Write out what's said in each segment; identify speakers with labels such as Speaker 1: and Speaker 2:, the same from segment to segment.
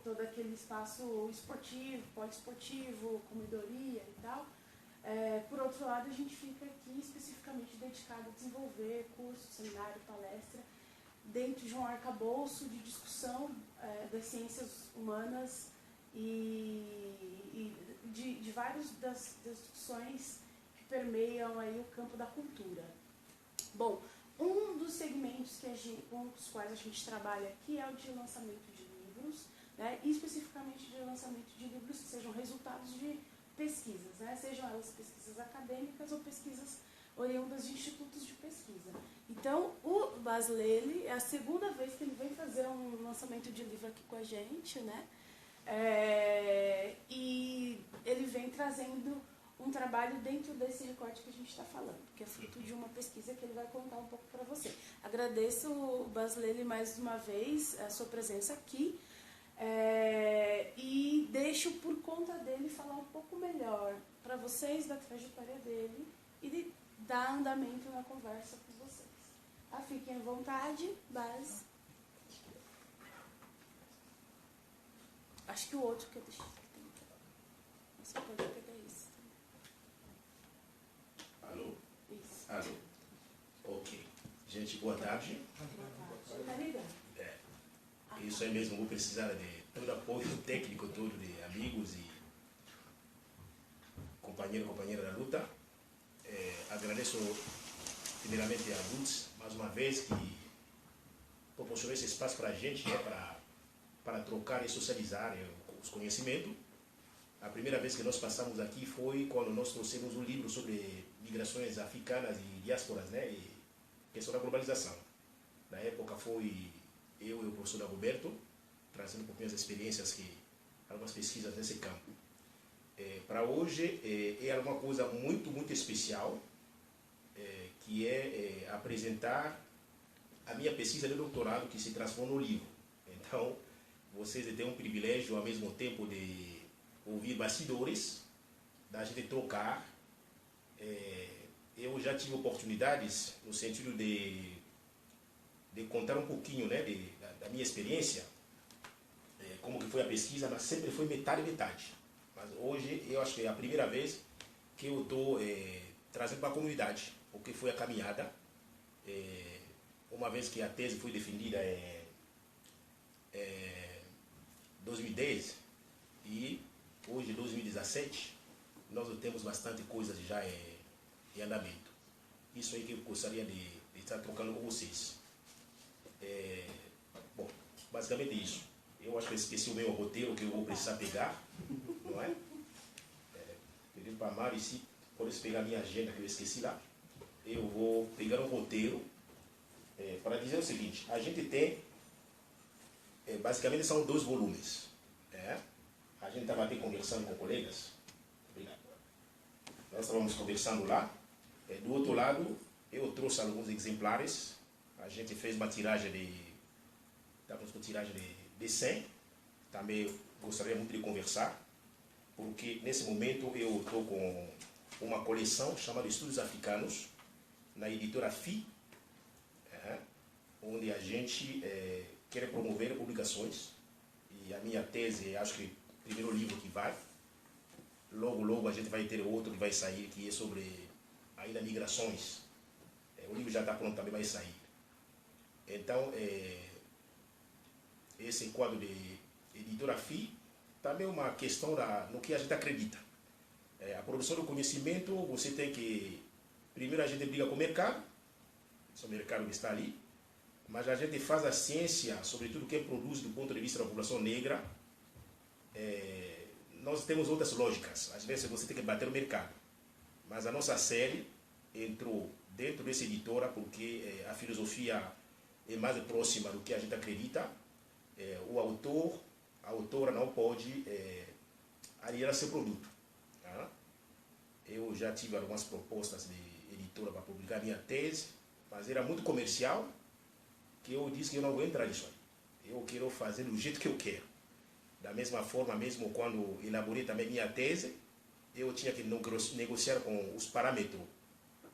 Speaker 1: todo aquele espaço esportivo, poliesportivo, comidoria e tal. Por outro lado, a gente fica aqui especificamente dedicado a desenvolver curso, seminário, palestra, dentro de um arcabouço de discussão das ciências humanas e de várias das discussões que permeiam aí o campo da cultura. Bom, um dos segmentos com os quais a gente trabalha aqui é o de lançamento de livros, né, e especificamente de lançamento de livros que sejam resultados de pesquisas, né, sejam elas pesquisas acadêmicas ou pesquisas oriundas de institutos de pesquisa. Então, o Bas Lely é a segunda vez que ele vem fazer um lançamento de livro aqui com a gente, né? E ele vem trazendo um trabalho dentro desse recorte que a gente está falando, que é fruto de uma pesquisa que ele vai contar um pouco para você. Agradeço o Bas Lely mais uma vez a sua presença aqui e deixo por conta dele falar um pouco melhor para vocês da trajetória dele e dar andamento na conversa com vocês. Fiquem à vontade, Bas. Acho que o outro que eu deixei. Você pode pegar isso.
Speaker 2: Alô?
Speaker 1: Isso.
Speaker 2: Alô? Ok. Gente, boa tarde.
Speaker 1: Boa tarde. Tá ligado?
Speaker 2: Isso aí mesmo, vou precisar de todo apoio técnico, todo de amigos e companheira da luta. Agradeço primeiramente a Lutz, mais uma vez, que proporcionou esse espaço para a gente, para trocar e socializar os conhecimentos. A primeira vez que nós passamos aqui foi quando nós trouxemos um livro sobre migrações africanas e diásporas, né, e questão da globalização. Na época foi eu e o professor Dagoberto, trazendo um pouquinho as experiências, algumas pesquisas nesse campo. Para hoje é uma coisa muito, muito especial, que é apresentar a minha pesquisa de doutorado que se transformou no livro. Então, vocês têm um privilégio ao mesmo tempo de ouvir bastidores, da gente trocar. Eu já tive oportunidades no sentido de contar um pouquinho, né, da minha experiência, como que foi a pesquisa, mas sempre foi metade. Mas hoje eu acho que é a primeira vez que eu estou trazendo para a comunidade o que foi a caminhada, uma vez que a tese foi defendida em 2010 e hoje, 2017, nós temos bastante coisas já em andamento. Isso aí que eu gostaria de estar trocando com vocês. Bom, basicamente isso. Eu acho que eu esqueci o meu roteiro que eu vou precisar pegar, não é? Pedi para a Mari, se pudesse pegar a minha agenda que eu esqueci lá, eu vou pegar um roteiro para dizer o seguinte: a gente tem, basicamente são 2 volumes. A gente estava aqui conversando com colegas, obrigado. Nós estávamos conversando lá, do outro lado eu trouxe alguns exemplares, a gente fez uma tiragem estávamos com tiragem de 100, também gostaria muito de conversar, porque nesse momento eu estou com uma coleção chamada Estudos Africanos, na editora FI, onde a gente quer promover publicações, e a minha tese, acho que é o primeiro livro que vai, logo a gente vai ter outro que vai sair, que é sobre ainda migrações. O livro já está pronto, também vai sair. Então, esse quadro de editora FI também é uma questão no que a gente acredita. A produção do conhecimento, você tem que... Primeiro a gente briga com o mercado, esse é o mercado que está ali, mas a gente faz a ciência, sobretudo quem produz do ponto de vista da população negra. Nós temos outras lógicas, às vezes você tem que bater o mercado, mas a nossa série entrou dentro dessa editora porque a filosofia é mais próxima do que a gente acredita. O autor, a autora não pode aliar seu produto. Eu já tive algumas propostas de editora para publicar minha tese, mas era muito comercial, que eu disse que eu não vou entrar nisso aí. Eu quero fazer do jeito que eu quero. Da mesma forma, mesmo quando elaborei também minha tese, eu tinha que negociar com os parâmetros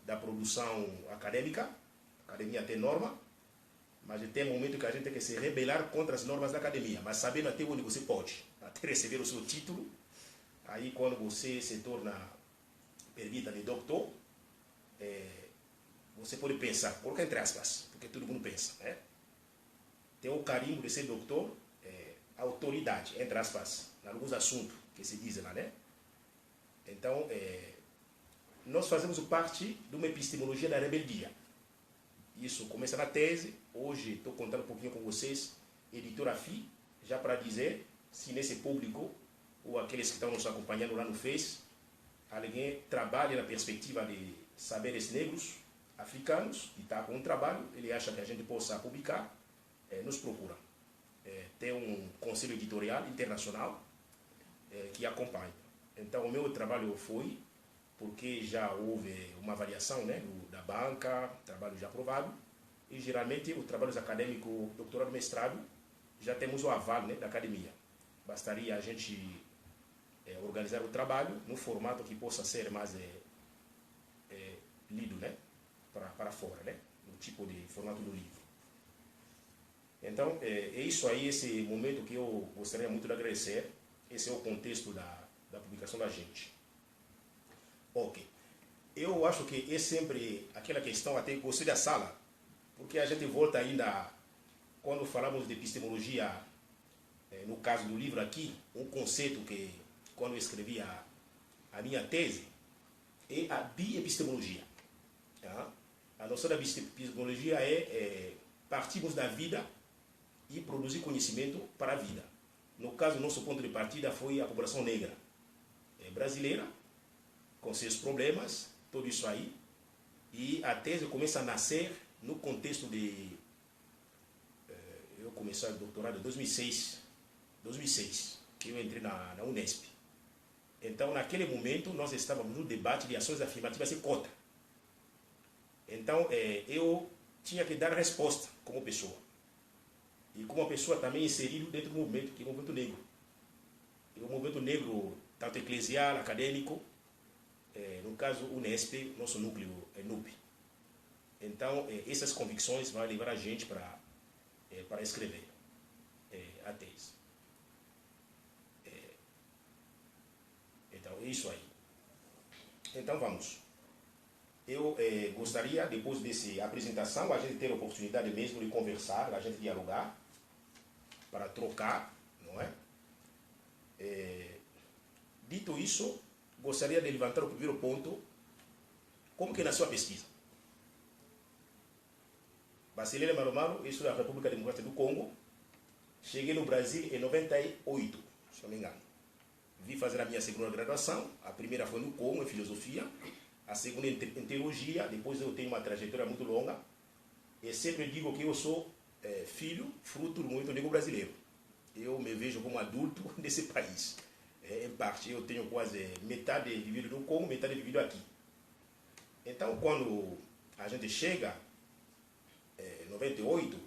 Speaker 2: da produção acadêmica, a academia tem norma, mas tem um momento que a gente tem que se rebelar contra as normas da academia, mas sabendo até onde você pode, até receber o seu título. Aí quando você se torna permita de doutor, você pode pensar, coloca entre aspas, porque todo mundo pensa, né? Tem o carimbo de ser doutor, autoridade, entre aspas, em alguns assuntos que se dizem lá, né? Então, nós fazemos parte de uma epistemologia da rebeldia. Isso começa na tese. Hoje estou contando um pouquinho com vocês, editora FI, já para dizer se nesse público, ou aqueles que estão nos acompanhando lá no Face, alguém trabalha na perspectiva de saberes negros, africanos, e está com um trabalho, ele acha que a gente possa publicar, nos procura. Tem um conselho editorial internacional que acompanha. Então, o meu trabalho foi, porque já houve uma avaliação, né, da banca, trabalho já aprovado, e geralmente os trabalhos acadêmicos, doutorado, mestrado, já temos o aval, né, da academia. Bastaria a gente organizar o trabalho num formato que possa ser mais lido, né, para fora, né, no tipo de formato do livro. Então, é isso aí, esse momento que eu gostaria muito de agradecer. Esse é o contexto da publicação da gente. Ok. Eu acho que é sempre aquela questão, até gostei da sala, porque a gente volta ainda, quando falamos de epistemologia, no caso do livro aqui, um conceito que, quando eu escrevi a minha tese, é a biepistemologia. Tá? A noção da epistemologia partimos da vida e produzir conhecimento para a vida. No caso, nosso ponto de partida foi a população negra brasileira, com seus problemas, tudo isso aí. E a tese começa a nascer no contexto de... eu comecei o doutorado em 2006, que eu entrei na Unesp. Então, naquele momento, nós estávamos no debate de ações afirmativas e cota. Então, eu tinha que dar resposta como pessoa. E como uma pessoa também inserida dentro do movimento, que é o movimento negro. E o movimento negro, tanto eclesial, acadêmico, no caso, Unesp, nosso núcleo é NUP. Então, essas convicções vão levar a gente para escrever a tese. Então, é isso aí. Então, vamos. Eu gostaria, depois dessa apresentação, a gente ter a oportunidade mesmo de conversar, a gente dialogar, para trocar, não é? Dito isso, gostaria de levantar o primeiro ponto. Como que nasceu a pesquisa? Basilele Maromaro, isso é a República Democrática do Congo. Cheguei no Brasil em 98, se não me engano. Vim fazer a minha segunda graduação. A primeira foi no Congo, em filosofia. A segunda em teologia. Depois eu tenho uma trajetória muito longa. E sempre digo que eu sou filho, fruto do movimento negro brasileiro. Eu me vejo como adulto desse país. Em parte, eu tenho quase metade vivido no Congo, metade vivido aqui. Então, quando a gente chega, em 98,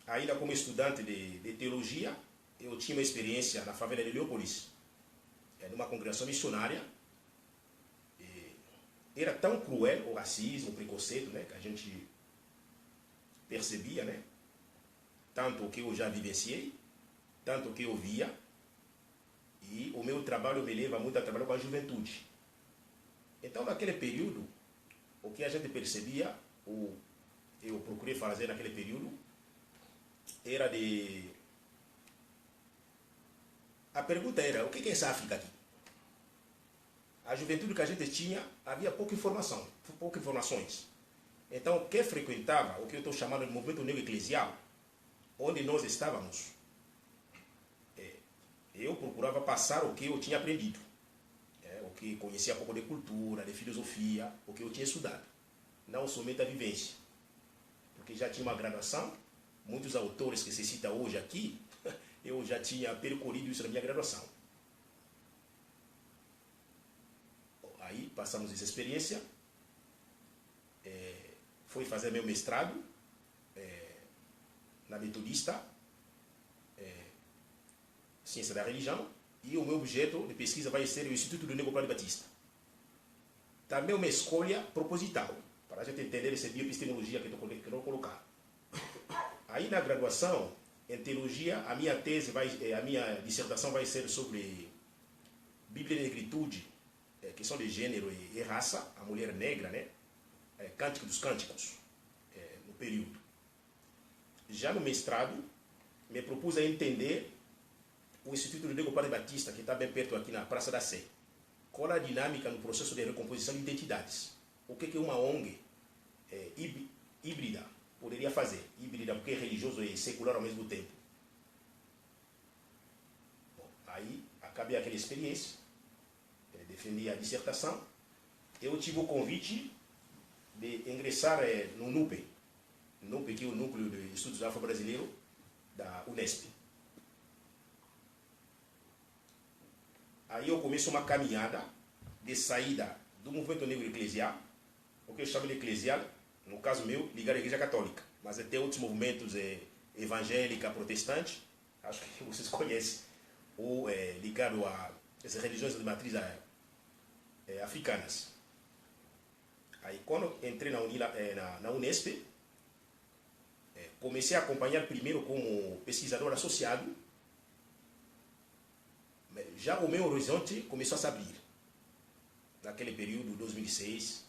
Speaker 2: ainda como estudante de teologia, eu tinha uma experiência na favela de Leópolis, numa congregação missionária. Era tão cruel o racismo, o preconceito, né, que a gente percebia, né? Tanto que eu já vivenciei, tanto que eu via, e o meu trabalho me leva muito a trabalhar com a juventude. Então, naquele período, o que a gente percebia, eu procurei fazer naquele período, era de... A pergunta era, o que é essa África aqui? A juventude que a gente tinha, havia pouca informação, poucas informações. Então, quem frequentava o que eu estou chamando de movimento negro eclesial, onde nós estávamos, eu procurava passar o que eu tinha aprendido, o que conhecia um pouco de cultura, de filosofia, o que eu tinha estudado, não somente a vivência, porque já tinha uma graduação, muitos autores que se cita hoje aqui, eu já tinha percorrido isso na minha graduação. Aí passamos essa experiência, fui fazer meu mestrado na Metodista, Ciência da Religião, e o meu objeto de pesquisa vai ser o Instituto do Negro Padre Batista. Também uma escolha proposital, para a gente entender essa bioepistemologia que eu quero colocar. Aí na graduação, em teologia, a minha tese, a minha dissertação vai ser sobre Bíblia e negritude, questão de gênero e raça, a mulher negra, né? Cântico dos Cânticos, no período. Já no mestrado, me propus a entender o Instituto Rodrigo Padre Batista, que está bem perto aqui na Praça da Sé. Qual a dinâmica no processo de recomposição de identidades? O que uma ONG híbrida poderia fazer? Híbrida porque é religioso e secular ao mesmo tempo. Bom, aí acabei aquela experiência, defendi a dissertação. Eu tive o convite de ingressar no NUPE, que é o Núcleo de Estudos Afro-Brasileiros da Unesp. Aí eu começo uma caminhada de saída do movimento negro eclesial, o que eu chamo de eclesial, no caso meu, ligado à Igreja Católica, mas até outros movimentos evangélica, protestante, acho que vocês conhecem, ou ligado a essas religiões de matriz africanas. Aí quando entrei na Unesp, comecei a acompanhar primeiro como pesquisador associado. Já o meu horizonte começou a se abrir. Naquele período, 2006.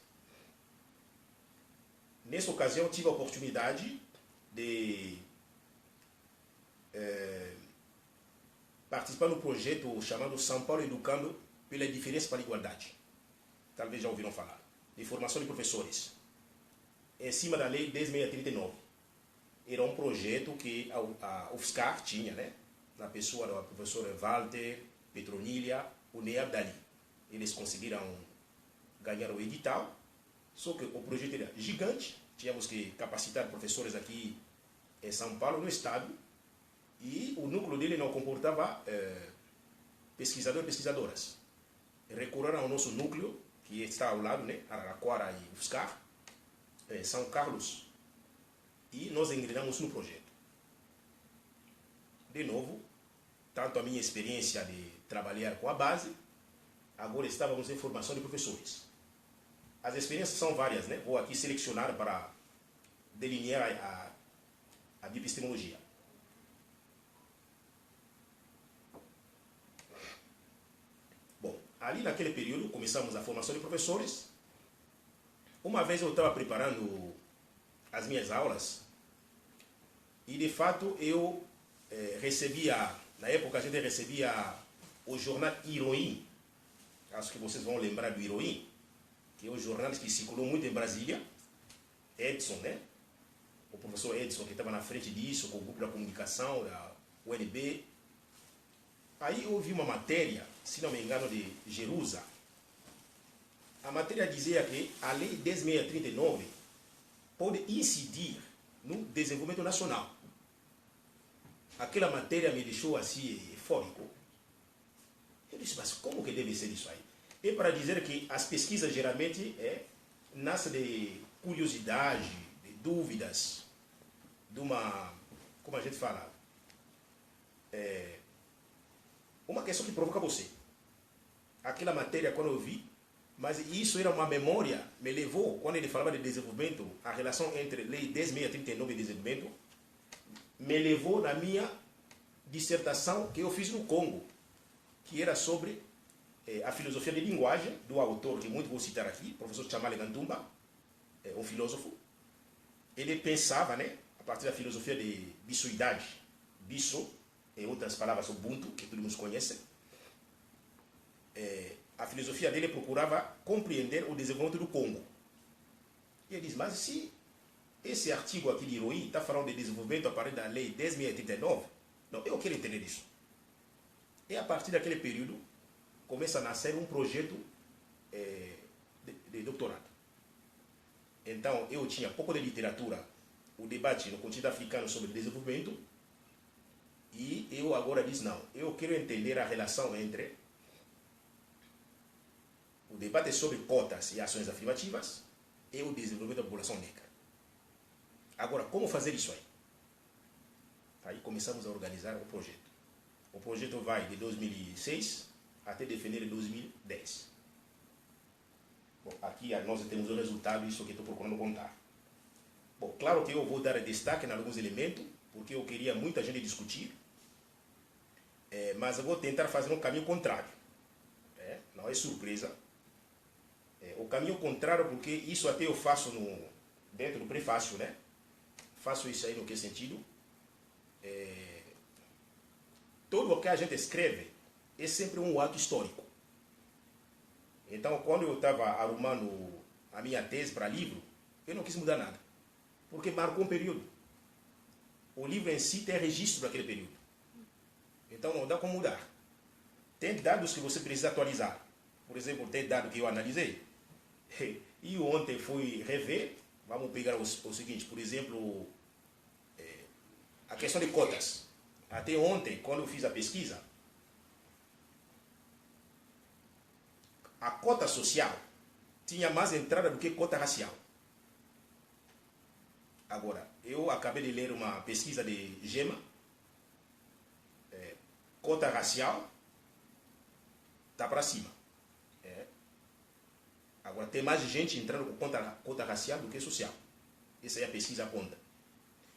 Speaker 2: Nessa ocasião, tive a oportunidade de participar no projeto chamado São Paulo Educando pela Diferença para a Igualdade. Talvez já ouviram falar. De formação de professores. Em cima da Lei 10.639. Era um projeto que a UFSCar tinha, né? Na pessoa da professora Walter, Petronilha, o Ney Abdali. Eles conseguiram ganhar o edital, só que o projeto era gigante, tínhamos que capacitar professores aqui em São Paulo, no estado, e o núcleo dele não comportava pesquisadores e pesquisadoras. Recorreram ao nosso núcleo, que está ao lado, né, Araraquara e UFSCar, São Carlos, e nós engrenamos no projeto. De novo, tanto a minha experiência de trabalhar com a base, agora estávamos em formação de professores. As experiências são várias, né? Vou aqui selecionar para delinear a bioepistemologia. Bom, ali naquele período começamos a formação de professores. Uma vez eu estava preparando as minhas aulas e de fato eu recebia, na época a gente recebia o jornal Iroim. Acho que vocês vão lembrar do Iroim, que é um jornal que circulou muito em Brasília. Edson, né? O professor Edson, que estava na frente disso, com o grupo da comunicação, da UNB. Aí eu vi uma matéria, se não me engano, de Jerusa. A matéria dizia que a Lei 10.639 pode incidir no desenvolvimento nacional. Aquela matéria me deixou assim, eufórico. Eu disse, mas como que deve ser isso aí? É para dizer que as pesquisas geralmente nascem de curiosidade, de dúvidas, de uma, como a gente fala, uma questão que provoca você. Aquela matéria, quando eu vi, mas isso era uma memória, me levou, quando ele falava de desenvolvimento, a relação entre Lei 10.639 e desenvolvimento, me levou na minha dissertação que eu fiz no Congo, que era sobre a filosofia de linguagem do autor, que muito vou citar aqui, professor Chamale Gantumba, um filósofo. Ele pensava, né, a partir da filosofia de bissoidade, bisso, em outras palavras, Ubuntu, que todo mundo conhece. A filosofia dele procurava compreender o desenvolvimento do Congo. E ele diz, mas se esse artigo aqui de Iroim está falando de desenvolvimento a partir da Lei 10.639, não, eu quero entender isso. E a partir daquele período, começa a nascer um projeto de doutorado. Então, eu tinha pouco de literatura, o debate no continente africano sobre desenvolvimento, e eu agora disse, não, eu quero entender a relação entre o debate sobre cotas e ações afirmativas e o desenvolvimento da população negra. Agora, como fazer isso aí? Aí começamos a organizar o projeto. O projeto vai de 2006 até defender 2010. Bom, aqui nós temos o resultado, isso que estou procurando contar. Bom, claro que eu vou dar destaque em alguns elementos, porque eu queria muita gente discutir, mas eu vou tentar fazer um caminho contrário. Não é surpresa. O caminho contrário, porque isso até eu faço dentro do prefácio, né? Faço isso aí no que sentido? Tudo o que a gente escreve é sempre um ato histórico. Então, quando eu estava arrumando a minha tese para livro, eu não quis mudar nada, porque marcou um período. O livro em si tem registro daquele período. Então, não dá como mudar. Tem dados que você precisa atualizar. Por exemplo, tem dado que eu analisei. E ontem fui rever. Vamos pegar o seguinte, por exemplo, a questão de cotas. Até ontem, quando eu fiz a pesquisa, a cota social tinha mais entrada do que cota racial. Agora, eu acabei de ler uma pesquisa de GEMA. Cota racial está para cima. Agora, tem mais gente entrando com cota racial do que social. Essa aí a pesquisa aponta.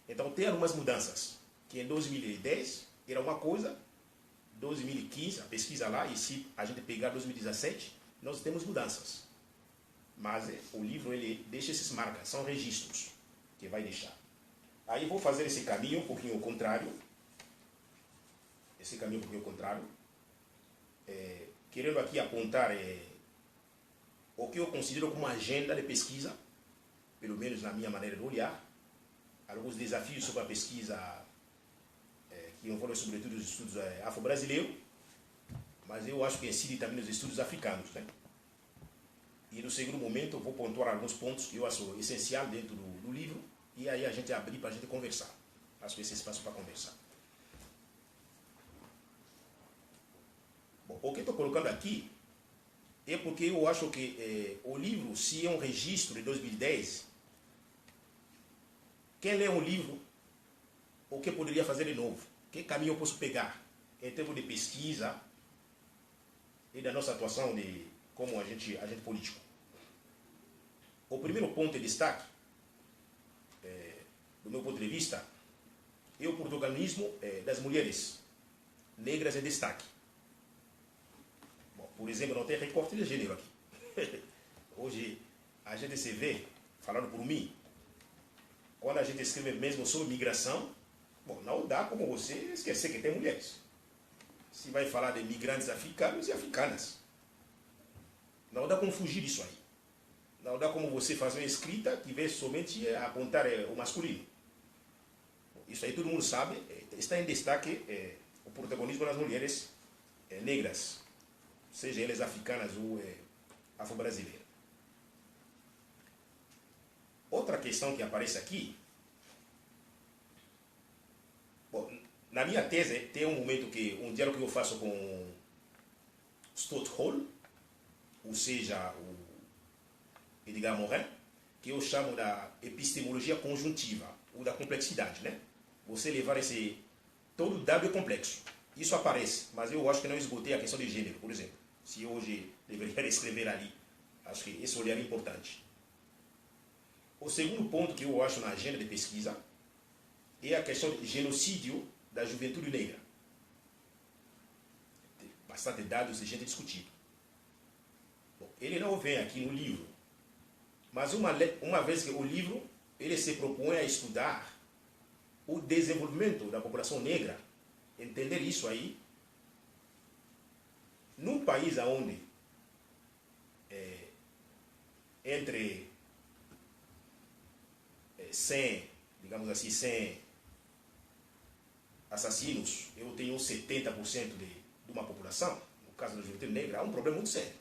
Speaker 2: Então, tem algumas mudanças. Que em 2010 era uma coisa, 2015, a pesquisa lá, e se a gente pegar 2017, nós temos mudanças. Mas o livro ele deixa esses marcas, são registros que vai deixar. Aí vou fazer esse caminho um pouquinho ao contrário. Esse caminho um pouquinho ao contrário. Querendo aqui apontar o que eu considero como agenda de pesquisa, pelo menos na minha maneira de olhar, alguns desafios sobre a pesquisa que envolvem sobretudo os estudos afro-brasileiros, mas eu acho que incide também nos estudos africanos, né? E no segundo momento eu vou pontuar alguns pontos que eu acho essencial dentro do livro, e aí a gente abrir para a gente conversar. Acho que esse espaço para conversar. Bom, o que estou colocando aqui é porque eu acho que o livro, se é um registro de 2010, quem lê um livro, o que poderia fazer de novo? Que caminho eu posso pegar em termos de pesquisa e da nossa atuação como agente político? O primeiro ponto de destaque, do meu ponto de vista, é o protagonismo das mulheres negras em destaque. Bom, por exemplo, não tem recorte de gênero aqui. Hoje, a gente se vê, falando por mim, quando a gente escreve mesmo sobre migração, bom, não dá como você esquecer que tem mulheres. Se vai falar de migrantes africanos e africanas, não dá como fugir disso aí. Não dá como você fazer uma escrita que vê somente apontar o masculino. Isso aí todo mundo sabe. Está em destaque o protagonismo das mulheres negras, seja elas africanas ou afro-brasileiras. Outra questão que aparece aqui, bom, na minha tese tem um momento um diálogo que eu faço com Stott Hall, ou seja, o Edgar Morin, que eu chamo da epistemologia conjuntiva, ou da complexidade, né? Você levar todo dado é complexo. Isso aparece, mas eu acho que não esgotei a questão de gênero, por exemplo. Se hoje deveria escrever ali, acho que esse olhar é importante. O segundo ponto que eu acho na agenda de pesquisa é a questão de genocídio da juventude negra. Tem bastante dados e gente discutindo. Bom, ele não vem aqui no livro, mas uma vez que o livro ele se propõe a estudar o desenvolvimento da população negra, entender isso aí, num país onde entre 100, digamos assim, 100 assassinos, eu tenho 70% de uma população, no caso da juventude negra, há um problema muito sério.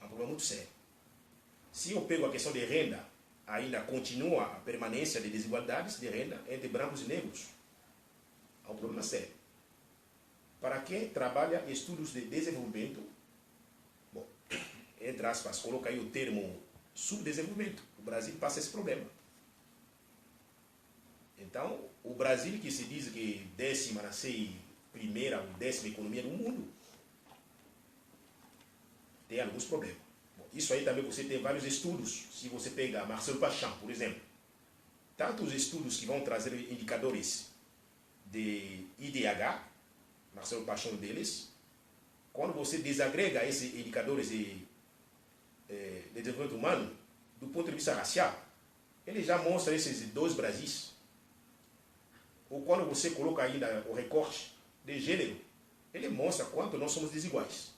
Speaker 2: Há um problema muito sério. Se eu pego a questão de renda, ainda continua a permanência de desigualdades de renda entre brancos e negros. Há um problema sério. Para quem trabalha estudos de desenvolvimento, bom, entre aspas, coloca aí o termo subdesenvolvimento. O Brasil passa esse problema. Então, o Brasil que se diz que 10ª ou 10ª economia do mundo, tem alguns problemas. Bom, isso aí também você tem vários estudos. Se você pega Marcelo Pachan, por exemplo, tanto os estudos que vão trazer indicadores de IDH, Marcelo Pachan deles, quando você desagrega esses indicadores de desenvolvimento humano, do ponto de vista racial, ele já mostra esses dois Brasis. Ou quando você coloca ainda o recorte de gênero, ele mostra quanto nós somos desiguais.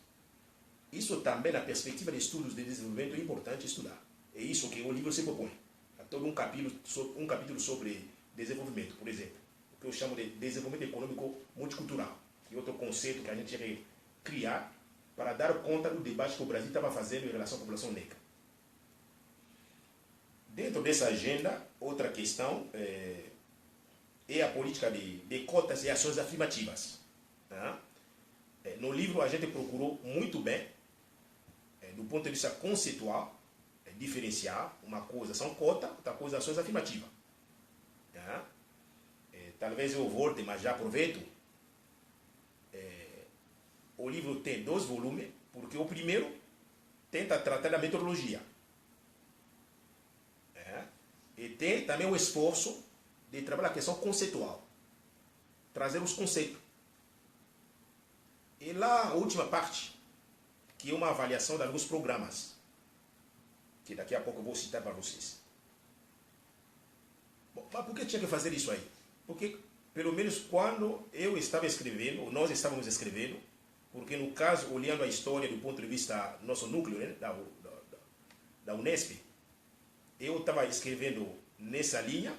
Speaker 2: Isso também, na perspectiva de estudos de desenvolvimento, é importante estudar. É isso que o livro se propõe. Há todo um capítulo sobre desenvolvimento, por exemplo, o que eu chamo de desenvolvimento econômico multicultural, que é outro conceito que a gente quer criar para dar conta do debate que o Brasil estava fazendo em relação à população negra. Dentro dessa agenda, outra questão é a política de cotas e ações afirmativas. Tá? No livro, a gente procurou muito bem, do ponto de vista conceitual, diferenciar uma coisa são cotas, outra coisa ações afirmativas. Tá? Talvez eu volte, mas já aproveito. O livro tem 2 volumes, porque o primeiro tenta tratar da metodologia. E tem também o esforço de trabalhar a questão conceitual. Trazer os conceitos. E lá a última parte, que é uma avaliação de alguns programas, que daqui a pouco eu vou citar para vocês. Bom, mas por que tinha que fazer isso aí? Porque, pelo menos quando eu estava escrevendo, ou nós estávamos escrevendo, porque no caso, olhando a história do ponto de vista do nosso núcleo, né, da Unesp, eu estava escrevendo nessa linha,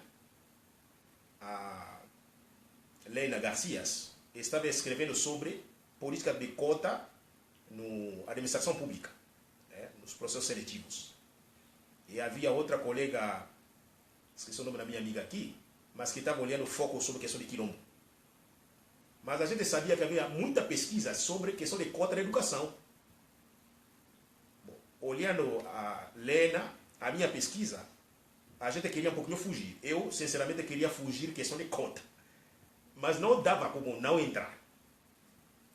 Speaker 2: a Leina Garcias estava escrevendo sobre política de cota na administração pública, nos processos seletivos. E havia outra colega, esqueci o nome da minha amiga aqui, mas que estava olhando foco sobre a questão de quilombo. Mas a gente sabia que havia muita pesquisa sobre a questão de cota na educação. Bom, olhando a Lena, a minha pesquisa, a gente queria um pouquinho fugir. Eu, sinceramente, queria fugir da questão de cota. Mas não dava como não entrar.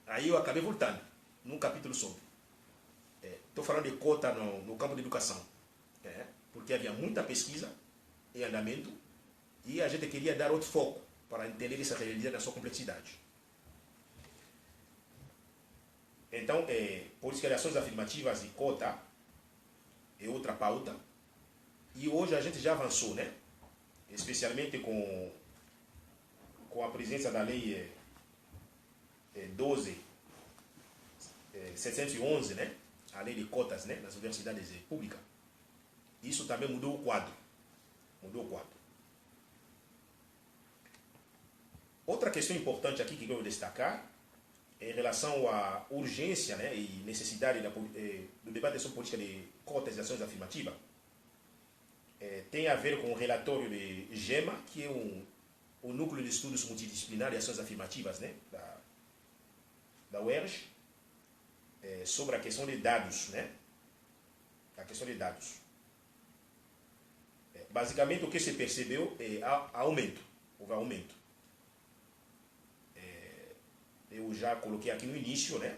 Speaker 2: Aí eu acabei voltando, num capítulo sobre. Estou falando de cota no campo de educação. Porque havia muita pesquisa em andamento e a gente queria dar outro foco para entender essa realidade na sua complexidade. Então, política de ações afirmativas e cota é outra pauta. E hoje a gente já avançou, né? Especialmente com a presença da lei 12.711, né? A lei de cotas, né? Nas universidades públicas. Isso também mudou o quadro. Outra questão importante aqui que eu quero destacar em relação à urgência, né, e necessidade do debate sobre política de cotas e ações afirmativas, tem a ver com o relatório de GEMA, que é o Núcleo de Estudos Multidisciplinares e Ações Afirmativas, né, da UERJ, sobre a questão de dados. Né, a questão de dados. Basicamente, o que se percebeu é aumento. Houve aumento. Eu já coloquei aqui no início, né?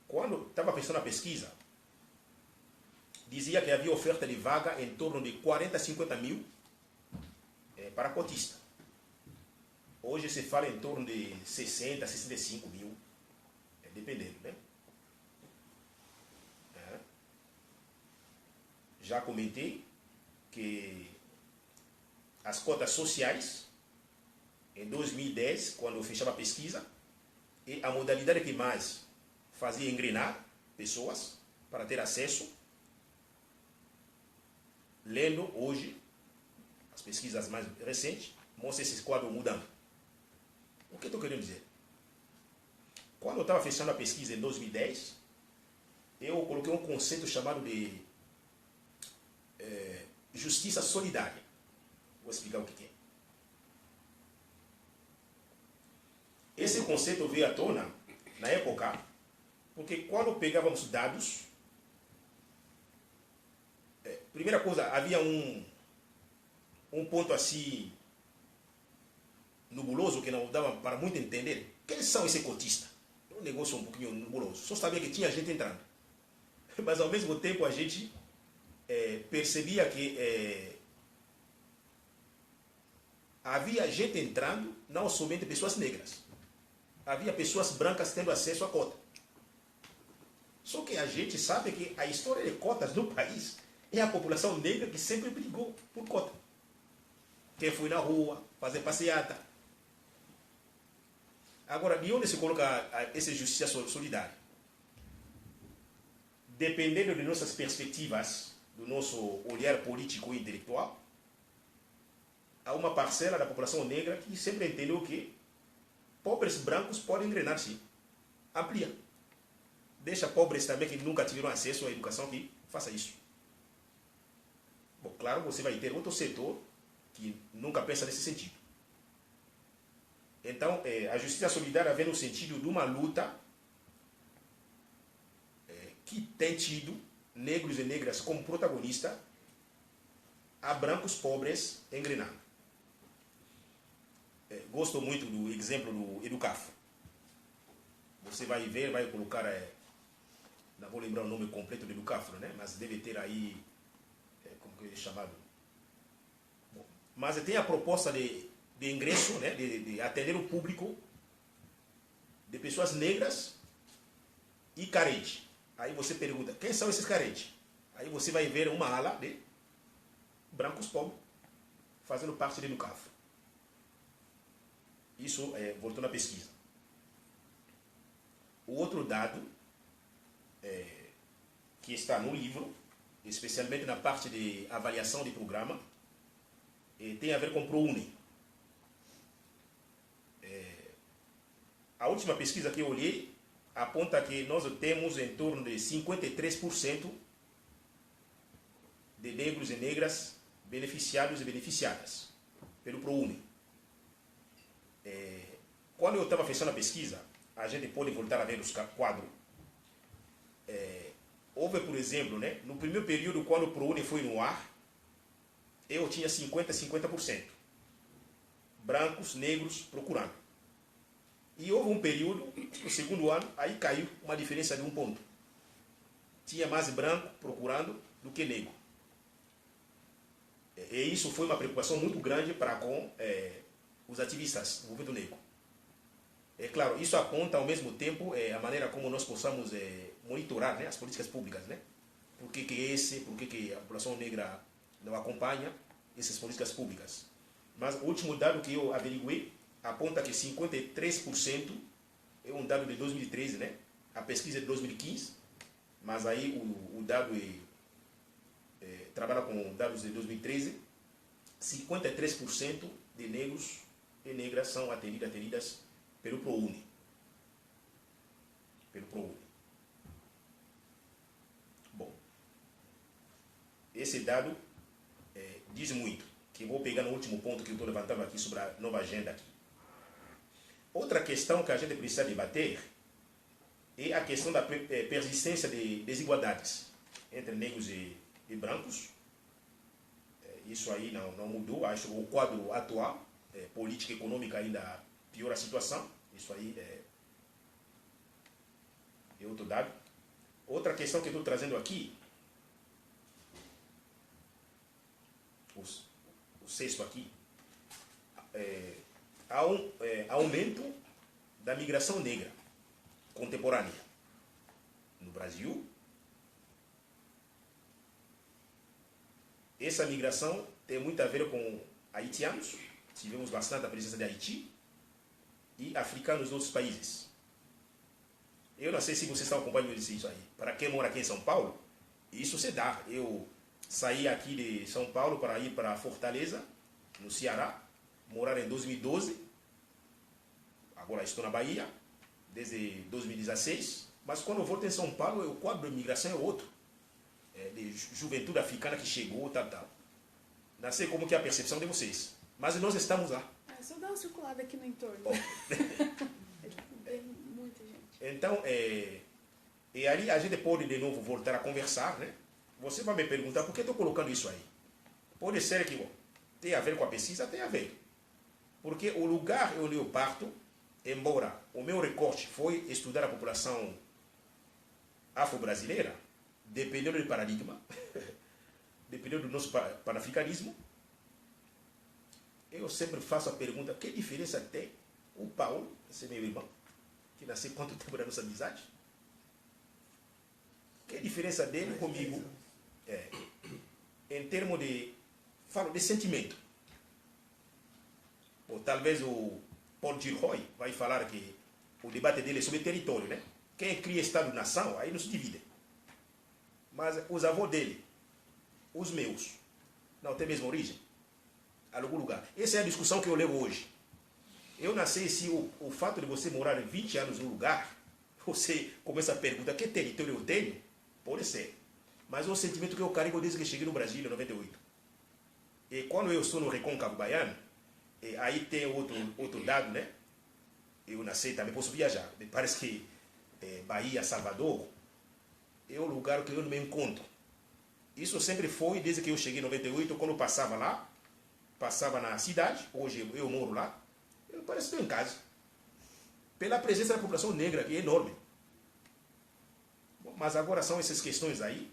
Speaker 2: Quando estava pensando na pesquisa, dizia que havia oferta de vaga em torno de 40 a 50 mil para cotista. Hoje se fala em torno de 60 a 65 mil, dependendo, né? Já comentei que as cotas sociais, em 2010, quando eu fechava a pesquisa, e a modalidade que mais fazia engrenar pessoas para ter acesso, lendo hoje, as pesquisas mais recentes, mostram esse quadro mudando. O que eu estou querendo dizer? Quando eu estava fechando a pesquisa em 2010, eu coloquei um conceito chamado de justiça solidária. Vou explicar o que é. Esse conceito veio à tona, na época, porque quando pegávamos dados, primeira coisa, havia um ponto assim, nebuloso, que não dava para muito entender. Quem são esses cotistas? um negócio um pouquinho nebuloso. Só sabia que tinha gente entrando. Mas ao mesmo tempo a gente percebia que havia gente entrando, não somente pessoas negras. Havia pessoas brancas tendo acesso à cota. Só que a gente sabe que a história de cotas no país é a população negra que sempre brigou por cota. Quem foi na rua, fazer passeata. Agora, de onde se coloca essa justiça solidária? Dependendo de nossas perspectivas, do nosso olhar político e intelectual, há uma parcela da população negra que sempre entendeu que pobres brancos podem engrenar, sim. Amplia. Deixa pobres também que nunca tiveram acesso à educação que faça isso. Bom, claro, você vai ter outro setor que nunca pensa nesse sentido. Então, a justiça solidária vem no sentido de uma luta que tem tido negros e negras como protagonista a brancos pobres engrenando. Gosto muito do exemplo do Educaf. Você vai ver, vai colocar, não vou lembrar o nome completo do Educaf, né? Mas deve ter aí, como que é chamado? Bom, mas tem a proposta de ingresso, né? de atender o público de pessoas negras e carentes. Aí você pergunta, quem são esses carentes? Aí você vai ver uma ala de brancos pobres fazendo parte do Educaf. Isso voltou na pesquisa. O outro dado que está no livro, especialmente na parte de avaliação de programa, tem a ver com o ProUni. A última pesquisa que eu olhei aponta que nós temos em torno de 53% de negros e negras beneficiados e beneficiadas pelo ProUni. Quando eu estava fechando a pesquisa, a gente pode voltar a ver os quadros. Houve, por exemplo, né, no primeiro período, quando o ProUni foi no ar, eu tinha 50%. Brancos, negros, procurando. E houve um período, no segundo ano, aí caiu uma diferença de 1 ponto. Tinha mais branco procurando do que negro. E isso foi uma preocupação muito grande para com os ativistas do movimento negro. É claro, isso aponta ao mesmo tempo a maneira como nós possamos monitorar, né, as políticas públicas. Né? Por que a população negra não acompanha essas políticas públicas. Mas o último dado que eu averiguei aponta que 53% é um dado de 2013, né? A pesquisa é de 2015, mas aí o dado trabalha com dados de 2013. 53% de negros e negras são atendidas pelo ProUni. Bom, esse dado diz muito, que eu vou pegar no último ponto que eu estou levantando aqui sobre a nova agenda aqui. Outra questão que a gente precisa debater é a questão da persistência de desigualdades entre negros e brancos. Isso aí não mudou, acho que o quadro atual, política e econômica ainda piora a situação. Isso aí é outro dado. Outra questão que eu estou trazendo aqui, o sexto aqui, há um aumento da migração negra contemporânea no Brasil. Essa migração tem muito a ver com haitianos, tivemos bastante a presença de Haiti, e africanos de outros países. Eu não sei se vocês estão acompanhando isso aí. Para quem mora aqui em São Paulo, isso se dá. Eu saí aqui de São Paulo para ir para Fortaleza, no Ceará, morar em 2012. Agora estou na Bahia, desde 2016. Mas quando eu volto em São Paulo, o quadro de imigração é outro. De juventude africana que chegou, tal. Não sei como que é a percepção de vocês. Mas nós estamos lá.
Speaker 1: Só dá uma circulada aqui no entorno. Tem muita gente.
Speaker 2: Então, e aí a gente pode de novo voltar a conversar, né? Você vai me perguntar por que estou colocando isso aí. Pode ser que tem a ver com a pesquisa, tem a ver. Porque o lugar onde eu parto embora o meu recorte foi estudar a população afro-brasileira, dependendo do paradigma, dependendo do nosso panafricanismo, eu sempre faço a pergunta: que diferença tem o Paulo, esse meu irmão, que nasceu quanto tempo da nossa amizade? Que diferença dele comigo em termos de, falo de sentimento? Ou talvez o Paul Gilroy vai falar que o debate dele é sobre território, né? Quem cria Estado-nação, aí não se divide. Mas os avós dele, os meus, não tem a mesma origem? A algum lugar. Essa é a discussão que eu levo hoje. Eu não sei se o fato de você morar 20 anos num lugar, você começa a perguntar que território eu tenho, pode ser. Mas é um sentimento que eu carrego desde que cheguei no Brasil em 98. E quando eu estou no Recôncavo Baiano, aí tem outro dado, né? Eu nasci também, posso viajar. Me parece que Bahia, Salvador, é o lugar que eu não me encontro. Isso sempre foi desde que eu cheguei em 98, quando eu passava lá, passava na cidade, hoje eu moro lá, eu parece que estou em casa. Pela presença da população negra, que é enorme. Bom, mas agora são essas questões aí.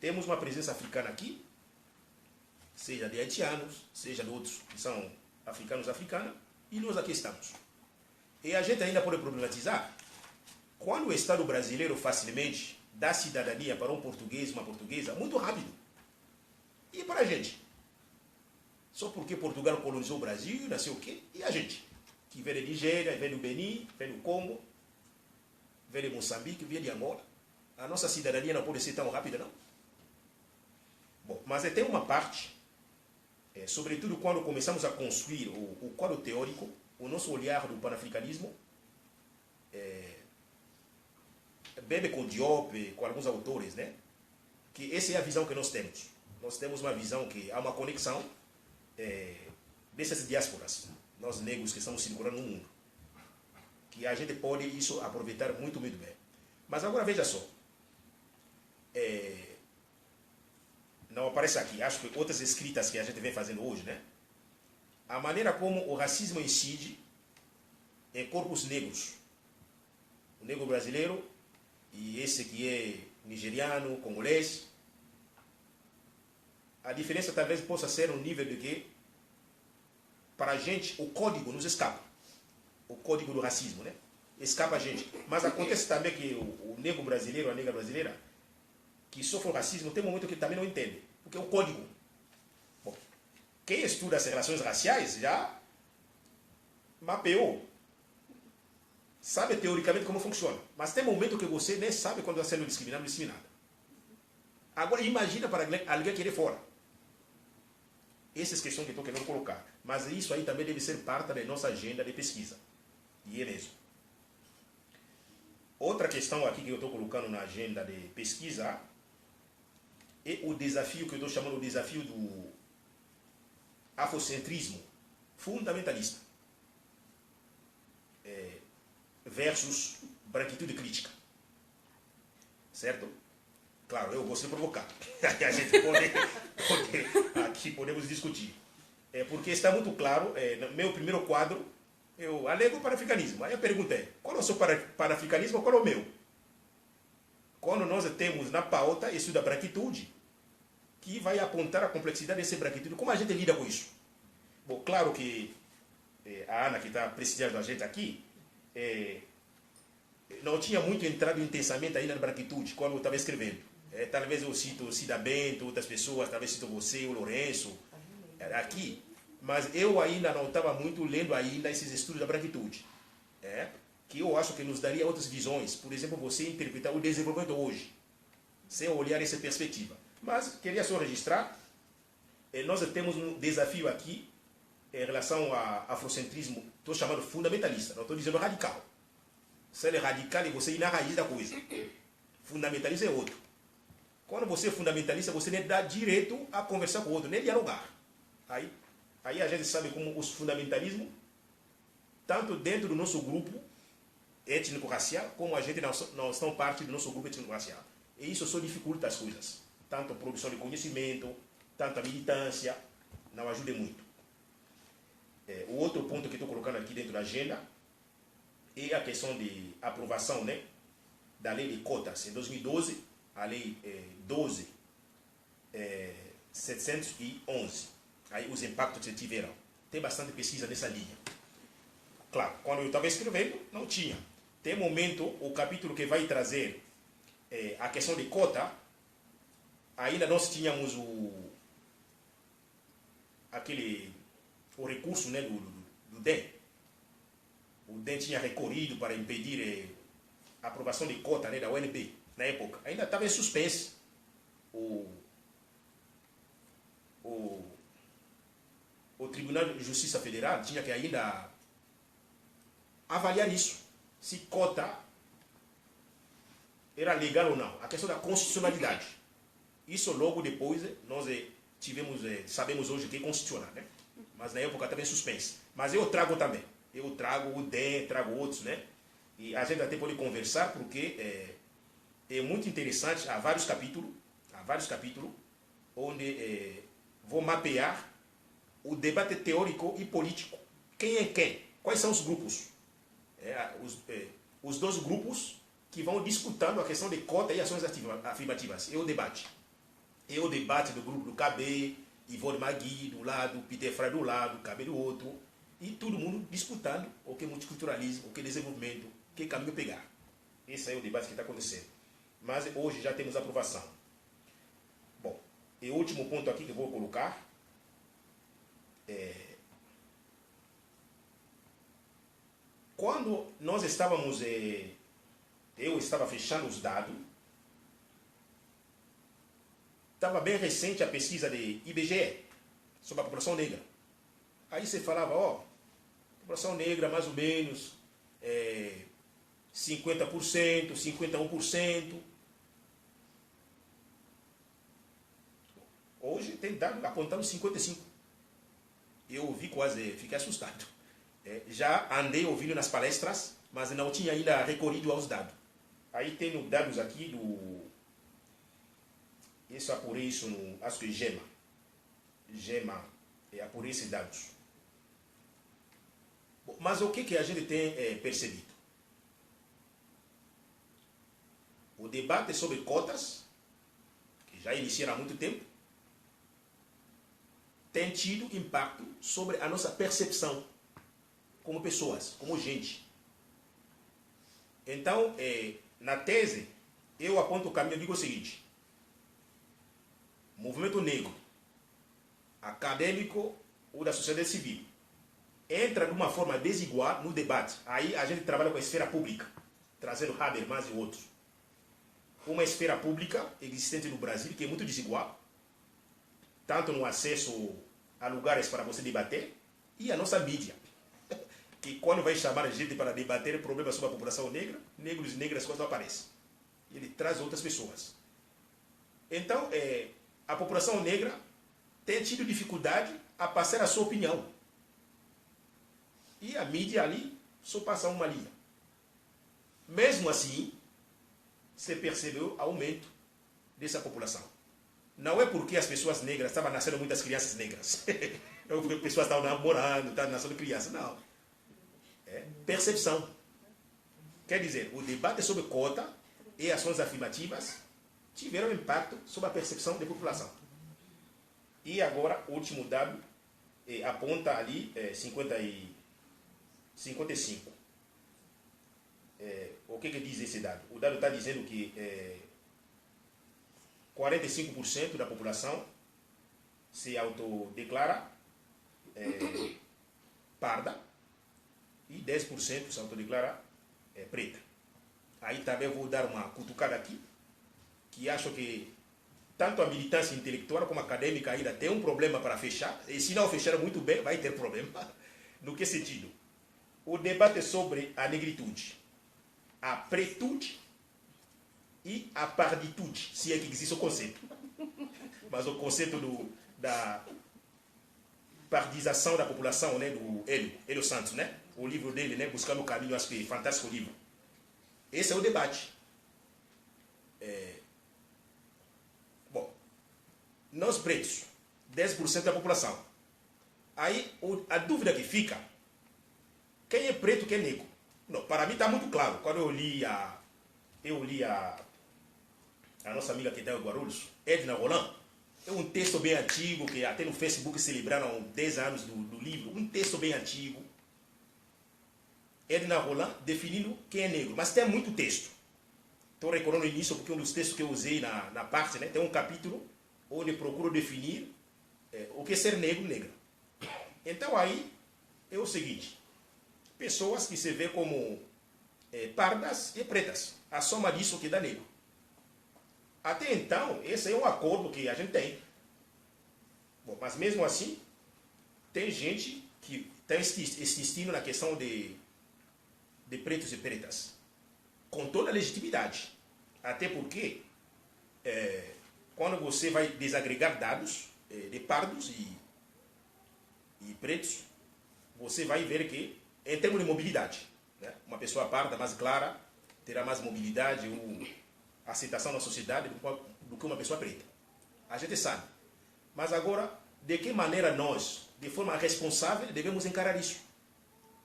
Speaker 2: Temos uma presença africana aqui, seja de haitianos, seja de outros que são africanos, e nós aqui estamos. E a gente ainda pode problematizar quando o Estado brasileiro facilmente dá cidadania para um português, uma portuguesa, muito rápido. E para a gente? Só porque Portugal colonizou o Brasil, nasceu o quê? E a gente? Que vem de Nigéria, vem do Benin, vem do Congo, vem de Moçambique, vem de Angola. A nossa cidadania não pode ser tão rápida, não? Bom, mas tem uma parte, sobretudo quando começamos a construir o quadro teórico, o nosso olhar do panafricanismo, bebe com Diop, com alguns autores, né? Que essa é a visão que nós temos. Nós temos uma visão que há uma conexão dessas diásporas, nós negros que estamos circulando no mundo, que a gente pode isso aproveitar muito, muito bem. Mas agora veja só, não aparece aqui, acho que outras escritas que a gente vem fazendo hoje, né? A maneira como o racismo incide em corpos negros, o negro brasileiro e esse que é nigeriano, congolês. A diferença talvez possa ser no nível de que, para a gente, o código nos escapa. O código do racismo, né? Escapa a gente. Mas acontece também que o negro brasileiro, a negra brasileira, que sofre o racismo, tem um momento que também não entende. Porque é o código. Bom, quem estuda as relações raciais já mapeou. Sabe teoricamente como funciona. Mas tem um momento que você nem sabe quando está sendo discriminado ou discriminada. Agora imagina para alguém querer fora. Essas questões que estou querendo colocar. Mas isso aí também deve ser parte da nossa agenda de pesquisa. E é mesmo. Outra questão aqui que eu estou colocando na agenda de pesquisa é o desafio que eu estou chamando de desafio do afrocentrismo fundamentalista versus branquitude crítica. Certo? Claro, eu gosto de provocar. A gente pode aqui podemos discutir. Porque está muito claro, no meu primeiro quadro, eu alego o panafricanismo. Aí a pergunta é, qual é o seu panafricanismo, qual é o meu? Quando nós temos na pauta isso da branquitude, que vai apontar a complexidade dessa branquitude, como a gente lida com isso? Bom, claro que a Ana, que está prestigiando a gente aqui, não tinha muito entrado intensamente ainda na branquitude, quando eu estava escrevendo. Talvez eu cito o Cida Bento, outras pessoas, talvez cito você, o Lourenço, aqui. Mas eu ainda não estava muito lendo ainda esses estudos da branquitude. Que eu acho que nos daria outras visões. Por exemplo, você interpretar o desenvolvimento hoje, sem olhar essa perspectiva. Mas queria só registrar, nós temos um desafio aqui em relação ao afrocentrismo, estou chamando fundamentalista, não estou dizendo radical. Se ele é radical, é você ir na raiz da coisa. Fundamentalista é outro. Quando você é fundamentalista, você nem dá direito a conversar com o outro, nem dialogar. Aí a gente sabe como os fundamentalismos, tanto dentro do nosso grupo étnico-racial, como a gente não são parte do nosso grupo étnico-racial. E isso só dificulta as coisas. Tanto a produção de conhecimento, tanto a militância, não ajuda muito. O outro ponto que estou colocando aqui dentro da agenda e a questão de aprovação, né, da lei de cotas. Em 2012, a lei 12.711. Aí os impactos que tiveram. Tem bastante pesquisa nessa linha. Claro, quando eu estava escrevendo, não tinha. Tem momento, o capítulo que vai trazer a questão de cota, ainda nós tínhamos o recurso, né, do DEM. O DEM tinha recorrido para impedir a aprovação de cota, né, da UNB, na época. Ainda estava em suspense o Tribunal de Justiça Federal tinha que ainda avaliar isso, se cota era legal ou não, a questão da constitucionalidade. Isso logo depois nós sabemos hoje que é constitucional, né? Mas na época estava em suspense. Mas eu trago também, eu trago o DEM, trago outros, né? E a gente até pode conversar porque é muito interessante, há vários capítulos onde vou mapear o debate teórico e político. Quem é quem? Quais são os grupos? Os dois grupos que vão disputando a questão de cota e ações afirmativas. É o debate. É o debate do grupo do KB, Ivone Magui do lado, Peter Frey do lado, KB do outro. E todo mundo disputando o que é multiculturalismo, o que é desenvolvimento, o que caminho pegar. Esse é o debate que está acontecendo. Mas hoje já temos aprovação. Bom, e o último ponto aqui que eu vou colocar quando nós estávamos, eu estava fechando os dados, estava bem recente a pesquisa de IBGE sobre a população negra. Aí você falava, população negra mais ou menos 50%, 51%. Hoje tem dado apontando 55%. Eu ouvi quase, fiquei assustado. Já andei ouvindo nas palestras, mas não tinha ainda recorrido aos dados. Aí tenho dados aqui do... Isso apurei isso no... Acho que GEMA. GEMA, apurei esses dados. Bom, mas o que a gente tem percebido? O debate sobre cotas, que já inicia há muito tempo, tem tido impacto sobre a nossa percepção como pessoas, como gente. Então, na tese, eu aponto o caminho e digo o seguinte: movimento negro, acadêmico ou da sociedade civil, entra de uma forma desigual no debate. Aí a gente trabalha com a esfera pública, trazendo Habermas e outros. Uma esfera pública existente no Brasil que é muito desigual, tanto no acesso a lugares para você debater, e a nossa mídia, que quando vai chamar a gente para debater problemas sobre a população negra, negros e negras quando aparecem. Ele traz outras pessoas. Então, a população negra tem tido dificuldade a passar a sua opinião. E a mídia ali só passa uma linha. Mesmo assim, você percebeu aumento dessa população. Não é porque as pessoas negras estavam nascendo muitas crianças negras. Não é porque as pessoas estavam namorando, estavam nascendo crianças. Não. É percepção. Quer dizer, o debate sobre cota e ações afirmativas tiveram impacto sobre a percepção da população. E agora, o último dado aponta ali 55. O que diz esse dado? O dado está dizendo que 45% da população se autodeclara parda e 10% se autodeclara preta. Aí também vou dar uma cutucada aqui, que acho que tanto a militância intelectual como a acadêmica ainda tem um problema para fechar, e se não fechar muito bem, vai ter problema. No que sentido? O debate sobre a negritude, a pretude e a parditude, se é que existe o conceito. Mas o conceito da pardização da população, né, do Hélio Santos, né? O livro dele, né, Buscando o Caminho, acho que é fantástico livro. Esse é o debate. Bom, nós pretos, 10% da população. Aí a dúvida que fica, quem é preto, quem é negro? Não, para mim está muito claro. Quando eu li a nossa amiga que está em Guarulhos, Edna Roland, é um texto bem antigo, que até no Facebook celebraram 10 anos do livro, um texto bem antigo. Edna Roland definindo quem é negro, mas tem muito texto. Estou recordando no início, porque um dos textos que eu usei na parte, né, tem um capítulo onde procuro definir o que é ser negro, negra. Então aí é o seguinte, pessoas que se vê como pardas e pretas, a soma disso que dá negro. Até então, esse é um acordo que a gente tem. Bom, mas mesmo assim, tem gente que tem esse destino na questão de pretos e pretas, com toda a legitimidade. Até porque, quando você vai desagregar dados de pardos e pretos, você vai ver que, em termos de mobilidade, né, uma pessoa parda mais clara terá mais mobilidade ou aceitação na sociedade do que uma pessoa preta. A gente sabe. Mas agora, de que maneira nós, de forma responsável, devemos encarar isso?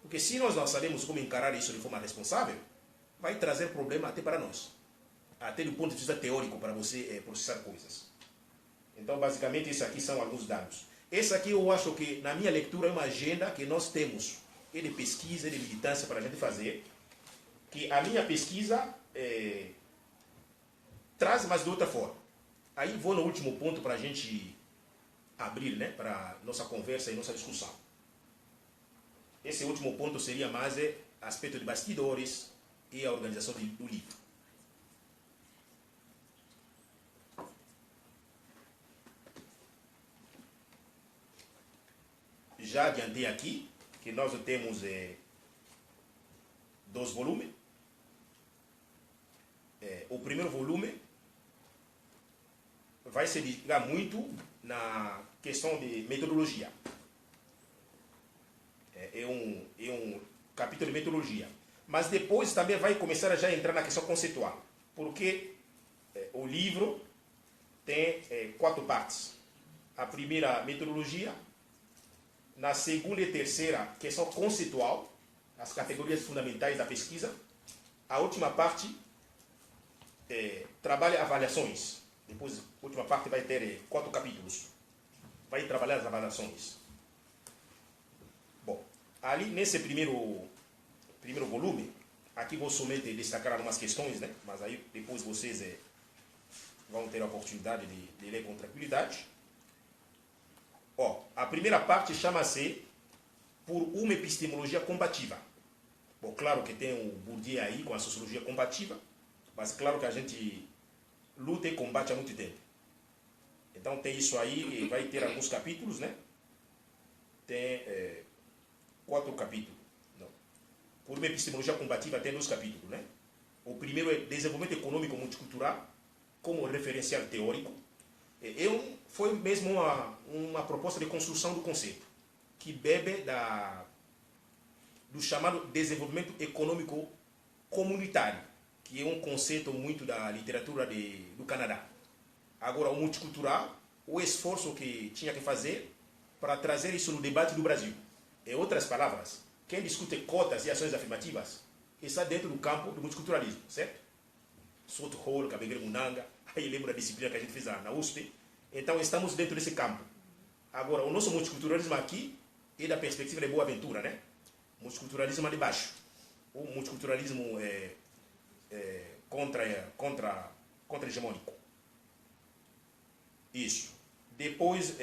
Speaker 2: Porque se nós não sabemos como encarar isso de forma responsável, vai trazer problema até para nós. Até do ponto de vista teórico, para você processar coisas. Então, basicamente, esses aqui são alguns dados. Esse aqui eu acho que, na minha leitura, é uma agenda que nós temos, e de pesquisa, e de militância para a gente fazer, que a minha pesquisa traz, mas de outra forma. Aí vou no último ponto para a gente abrir, né, para nossa conversa e nossa discussão. Esse último ponto seria mais aspecto de bastidores e a organização do livro. Já adiantei aqui que nós temos 2 volumes. O primeiro volume vai se ligar muito na questão de metodologia. É um capítulo de metodologia. Mas depois também vai começar a já entrar na questão conceitual. Porque o livro tem 4 partes. A primeira, metodologia. Na segunda e terceira, questão conceitual, as categorias fundamentais da pesquisa. A última parte trabalha avaliações. Depois, a última parte vai ter 4 capítulos. Vai trabalhar as avaliações. Bom, ali nesse primeiro volume, aqui vou somente destacar algumas questões, né? Mas aí depois vocês vão ter a oportunidade de ler com tranquilidade. A primeira parte chama-se Por uma epistemologia combativa. Bom, claro que tem o Bourdieu aí com a sociologia combativa, mas claro que a gente luta e combate há muito tempo. Então tem isso aí, e vai ter alguns capítulos, né? Tem 4 capítulos. Não. Por uma epistemologia combativa tem 2 capítulos, né? O primeiro é Desenvolvimento Econômico Multicultural como referencial teórico. Foi mesmo uma proposta de construção do conceito, que bebe do chamado desenvolvimento econômico comunitário, que é um conceito muito da literatura do Canadá. Agora, o multicultural, o esforço que tinha que fazer para trazer isso no debate do Brasil. Em outras palavras, quem discute cotas e ações afirmativas está dentro do campo do multiculturalismo, certo? Soto Hall, Kabengere Munanga, aí lembro da disciplina que a gente fez na USP. Então, estamos dentro desse campo. Agora, o nosso multiculturalismo aqui é da perspectiva de Boaventura, né? Multiculturalismo é de baixo. O multiculturalismo contra-hegemônico. Isso. Depois,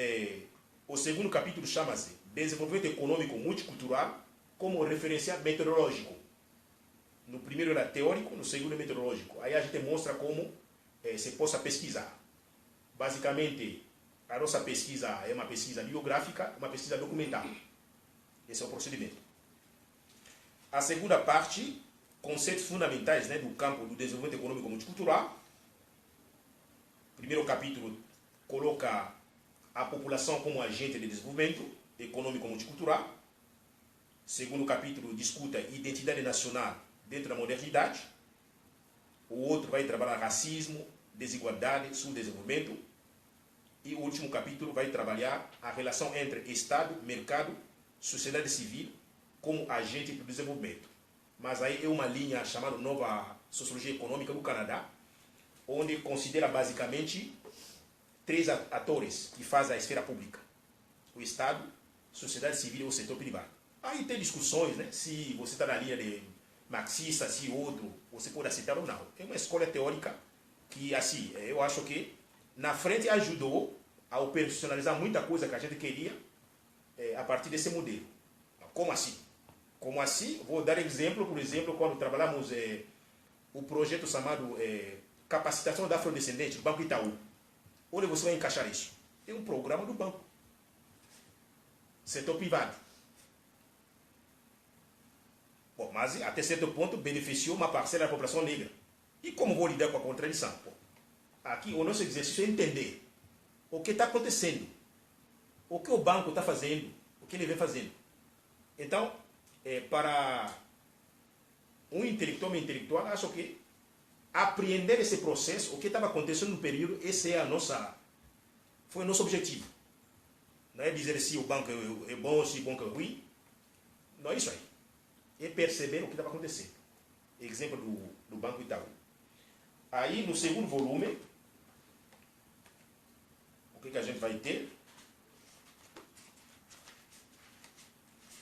Speaker 2: o segundo capítulo chama-se Desenvolvimento Econômico Multicultural como referencial metodológico. No primeiro era teórico, no segundo é metodológico. Aí a gente mostra como se possa pesquisar. Basicamente, a nossa pesquisa é uma pesquisa biográfica, uma pesquisa documental. Esse é o procedimento. A segunda parte, conceitos fundamentais, né, do campo do desenvolvimento econômico multicultural. O primeiro capítulo coloca a população como agente de desenvolvimento econômico multicultural. O segundo capítulo discute a identidade nacional dentro da modernidade. O outro vai trabalhar racismo, desigualdade, subdesenvolvimento. E o último capítulo vai trabalhar a relação entre Estado, mercado, sociedade civil como agente do desenvolvimento. mas aí é uma linha chamada Nova Sociologia Econômica do Canadá, onde considera basicamente três atores que fazem a esfera pública: o Estado, sociedade civil e o setor privado. Aí tem discussões, né? Se você está na linha de marxista, se outro, você pode aceitar ou não. É uma escolha teórica que, assim, eu acho que na frente ajudou a operacionalizar muita coisa que a gente queria a partir desse modelo. Como assim? Como assim? Vou dar exemplo, por exemplo, quando trabalhamos o projeto chamado Capacitação da Afrodescendente, do Banco Itaú. Onde você vai encaixar isso? É um programa do banco. Setor privado. Bom, mas até certo ponto beneficiou uma parcela da população negra. E como vou lidar com a contradição? Bom, aqui o nosso exercício é entender o que está acontecendo, o que o banco está fazendo, o que ele vem fazendo. Então, para um intelectual, acho que apreender esse processo, o que estava acontecendo no período, esse é foi o nosso objetivo. Não é dizer se o banco é bom, se o banco é ruim. Não é isso aí. É perceber o que estava acontecendo. Exemplo do Banco Itaú. Aí, no segundo volume, o que a gente vai ter?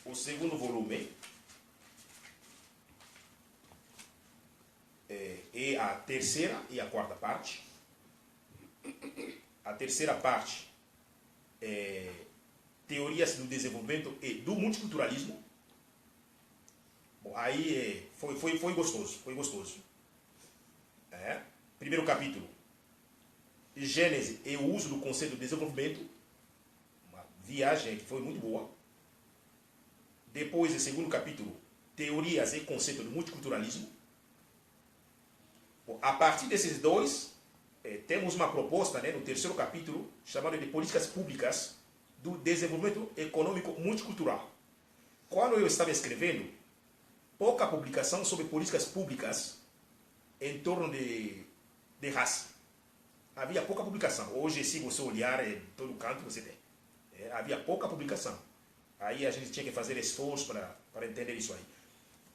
Speaker 2: O segundo volume é a terceira e a quarta parte. A terceira parte é teorias do desenvolvimento e do multiculturalismo. Bom, aí foi gostoso, foi gostoso. Primeiro capítulo, Gênese e o uso do conceito de desenvolvimento. Uma viagem que foi muito boa. Depois, o segundo capítulo, teorias e conceito do multiculturalismo. Bom, a partir desses dois, temos uma proposta, né, no terceiro capítulo, chamada de políticas públicas do desenvolvimento econômico multicultural. Quando eu estava escrevendo, pouca publicação sobre políticas públicas em torno de raça. Havia pouca publicação. Hoje, se você olhar em todo canto, você tem. Havia pouca publicação. Aí a gente tinha que fazer esforço para entender isso aí.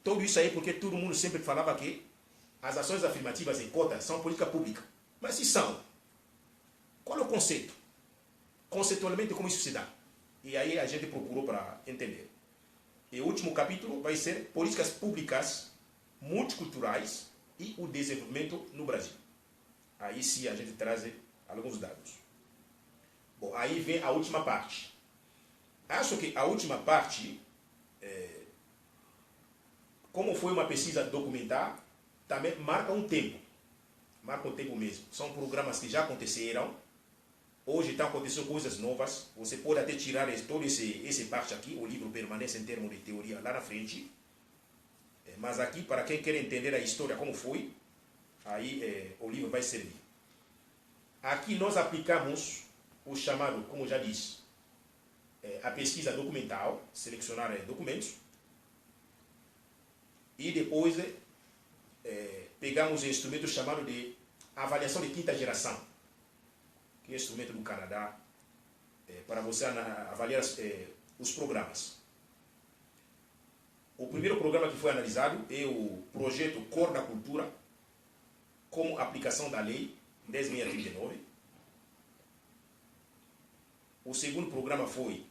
Speaker 2: Tudo isso aí porque todo mundo sempre falava que as ações afirmativas em cotas são política pública. Mas se são, qual é o conceito? Conceitualmente, como isso se dá? E aí a gente procurou para entender. E o último capítulo vai ser políticas públicas multiculturais e o desenvolvimento no Brasil. Aí sim a gente traz alguns dados. Bom, aí vem a última parte. Acho que a última parte, como foi uma pesquisa documentar, também marca um tempo. Marca um tempo mesmo. São programas que já aconteceram. Hoje estão acontecendo coisas novas. Você pode até tirar todo esse parte aqui. O livro permanece em termos de teoria lá na frente. Mas aqui, para quem quer entender a história como foi, aí o livro vai servir. Aqui nós aplicamos o chamado, como já disse, a pesquisa documental, selecionar documentos. E depois pegamos o instrumento chamado de avaliação de quinta geração, que é o instrumento do Canadá, para você avaliar os programas. O primeiro programa que foi analisado é o projeto Cor da Cultura, como aplicação da lei 10.639. O segundo programa foi,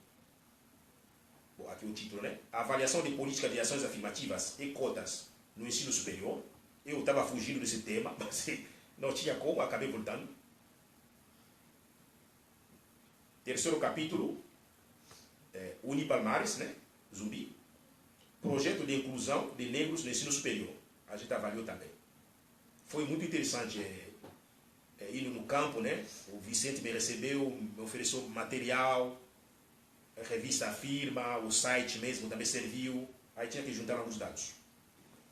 Speaker 2: aqui o título, né? Avaliação de política de ações afirmativas e cotas no ensino superior. Eu estava fugindo desse tema, mas não tinha como, acabei voltando. Terceiro capítulo, Unipalmares, né? Zumbi. Projeto de inclusão de negros no ensino superior. A gente avaliou também. Foi muito interessante ir no campo, né? O Vicente me recebeu, me ofereceu material, a revista Afirma, o site mesmo também serviu. Aí tinha que juntar alguns dados.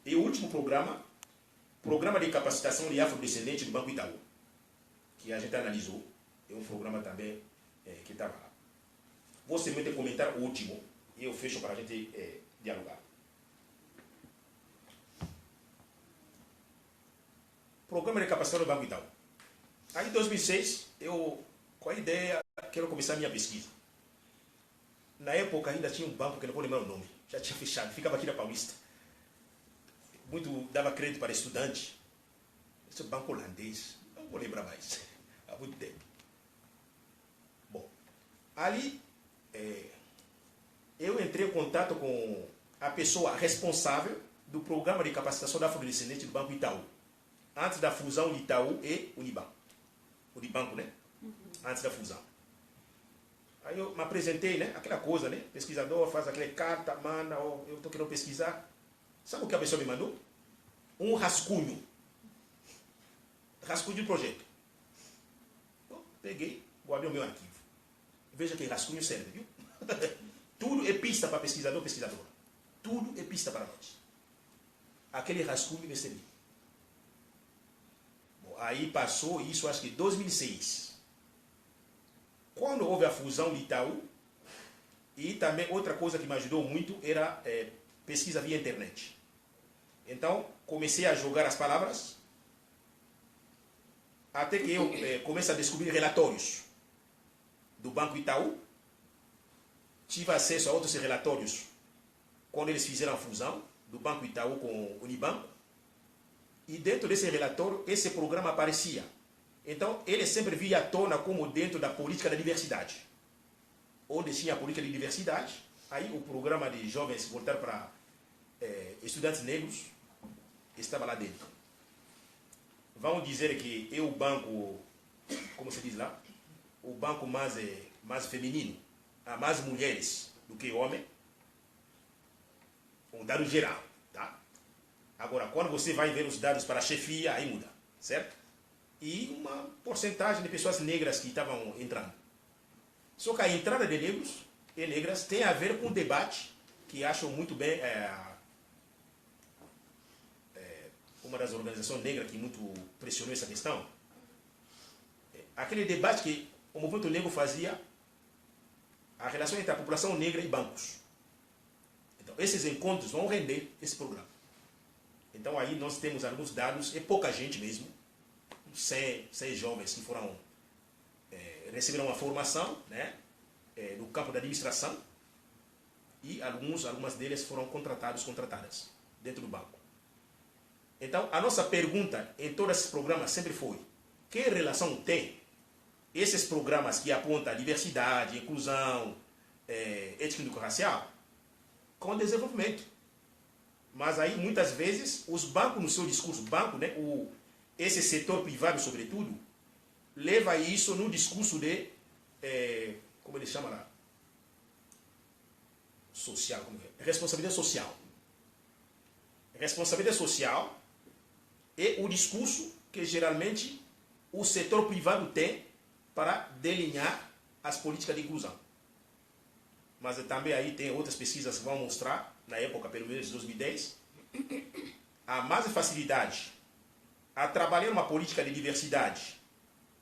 Speaker 2: E o último programa, Programa de Capacitação de Afrodescendentes do Banco Itaú, que a gente analisou. É um programa também que estava lá. Vou simplesmente comentar o último e eu fecho para a gente dialogar. Programa de Capacitação do Banco Itaú. Aí em 2006, eu, com a ideia, quero começar a minha pesquisa. Na época ainda tinha um banco que não vou lembrar o nome, já tinha fechado, ficava aqui na Paulista. muito dava crédito para estudantes. Esse banco holandês, não vou lembrar mais, há muito tempo. Bom, ali eu entrei em contato com a pessoa responsável do programa de capacitação da afrodescendente do Banco Itaú, antes da fusão de Itaú e Unibanco. Unibanco, né? Antes da fusão. Aí eu me apresentei, né? Aquela coisa, né? Pesquisador faz aquela carta, manda, eu estou querendo pesquisar. Sabe o que a pessoa me mandou? Um rascunho. Rascunho de projeto. Eu peguei, guardei o meu arquivo. Veja que rascunho serve, viu? Tudo é pista para pesquisador, pesquisadora. Tudo é pista para nós. Aquele rascunho me recebi. Bom, aí passou isso, acho que em 2006. Quando houve a fusão de Itaú, e também outra coisa que me ajudou muito era pesquisa via internet. Então, comecei a jogar as palavras, até que eu comecei a descobrir relatórios do Banco Itaú. Tive acesso a outros relatórios quando eles fizeram a fusão do Banco Itaú com o Unibanco. E dentro desse relatório, esse programa aparecia. Então, ele sempre via à tona como dentro da política da diversidade. Onde tinha a política de diversidade, aí o programa de jovens voltar para estudantes negros estava lá dentro. Vamos dizer que é o banco, como se diz lá, o banco mais feminino, há mais mulheres do que homem, um dado geral, tá? Agora, quando você vai ver os dados para a chefia, aí muda, certo? E uma porcentagem de pessoas negras que estavam entrando. Só que a entrada de negros e negras tem a ver com um debate que acho muito bem uma das organizações negras que muito pressionou essa questão. Aquele debate que o movimento negro fazia a relação entre a população negra e bancos. Então, esses encontros vão render esse programa. Então, aí nós temos alguns dados, é pouca gente mesmo, 100 jovens que foram receberam uma formação, né, no campo da administração, e algumas deles foram contratadas dentro do banco. Então, a nossa pergunta em todos esses programas sempre foi: que relação tem esses programas que apontam a diversidade, inclusão, étnico-racial com o desenvolvimento? Mas aí, muitas vezes, os bancos, no seu discurso, né, esse setor privado, sobretudo, leva isso no discurso de, como ele chama lá? Social, responsabilidade social. Responsabilidade social é o discurso que geralmente o setor privado tem para delinear as políticas de inclusão. Mas também aí tem outras pesquisas que vão mostrar, na época, pelo menos de 2010, a mais facilidade a trabalhar uma política de diversidade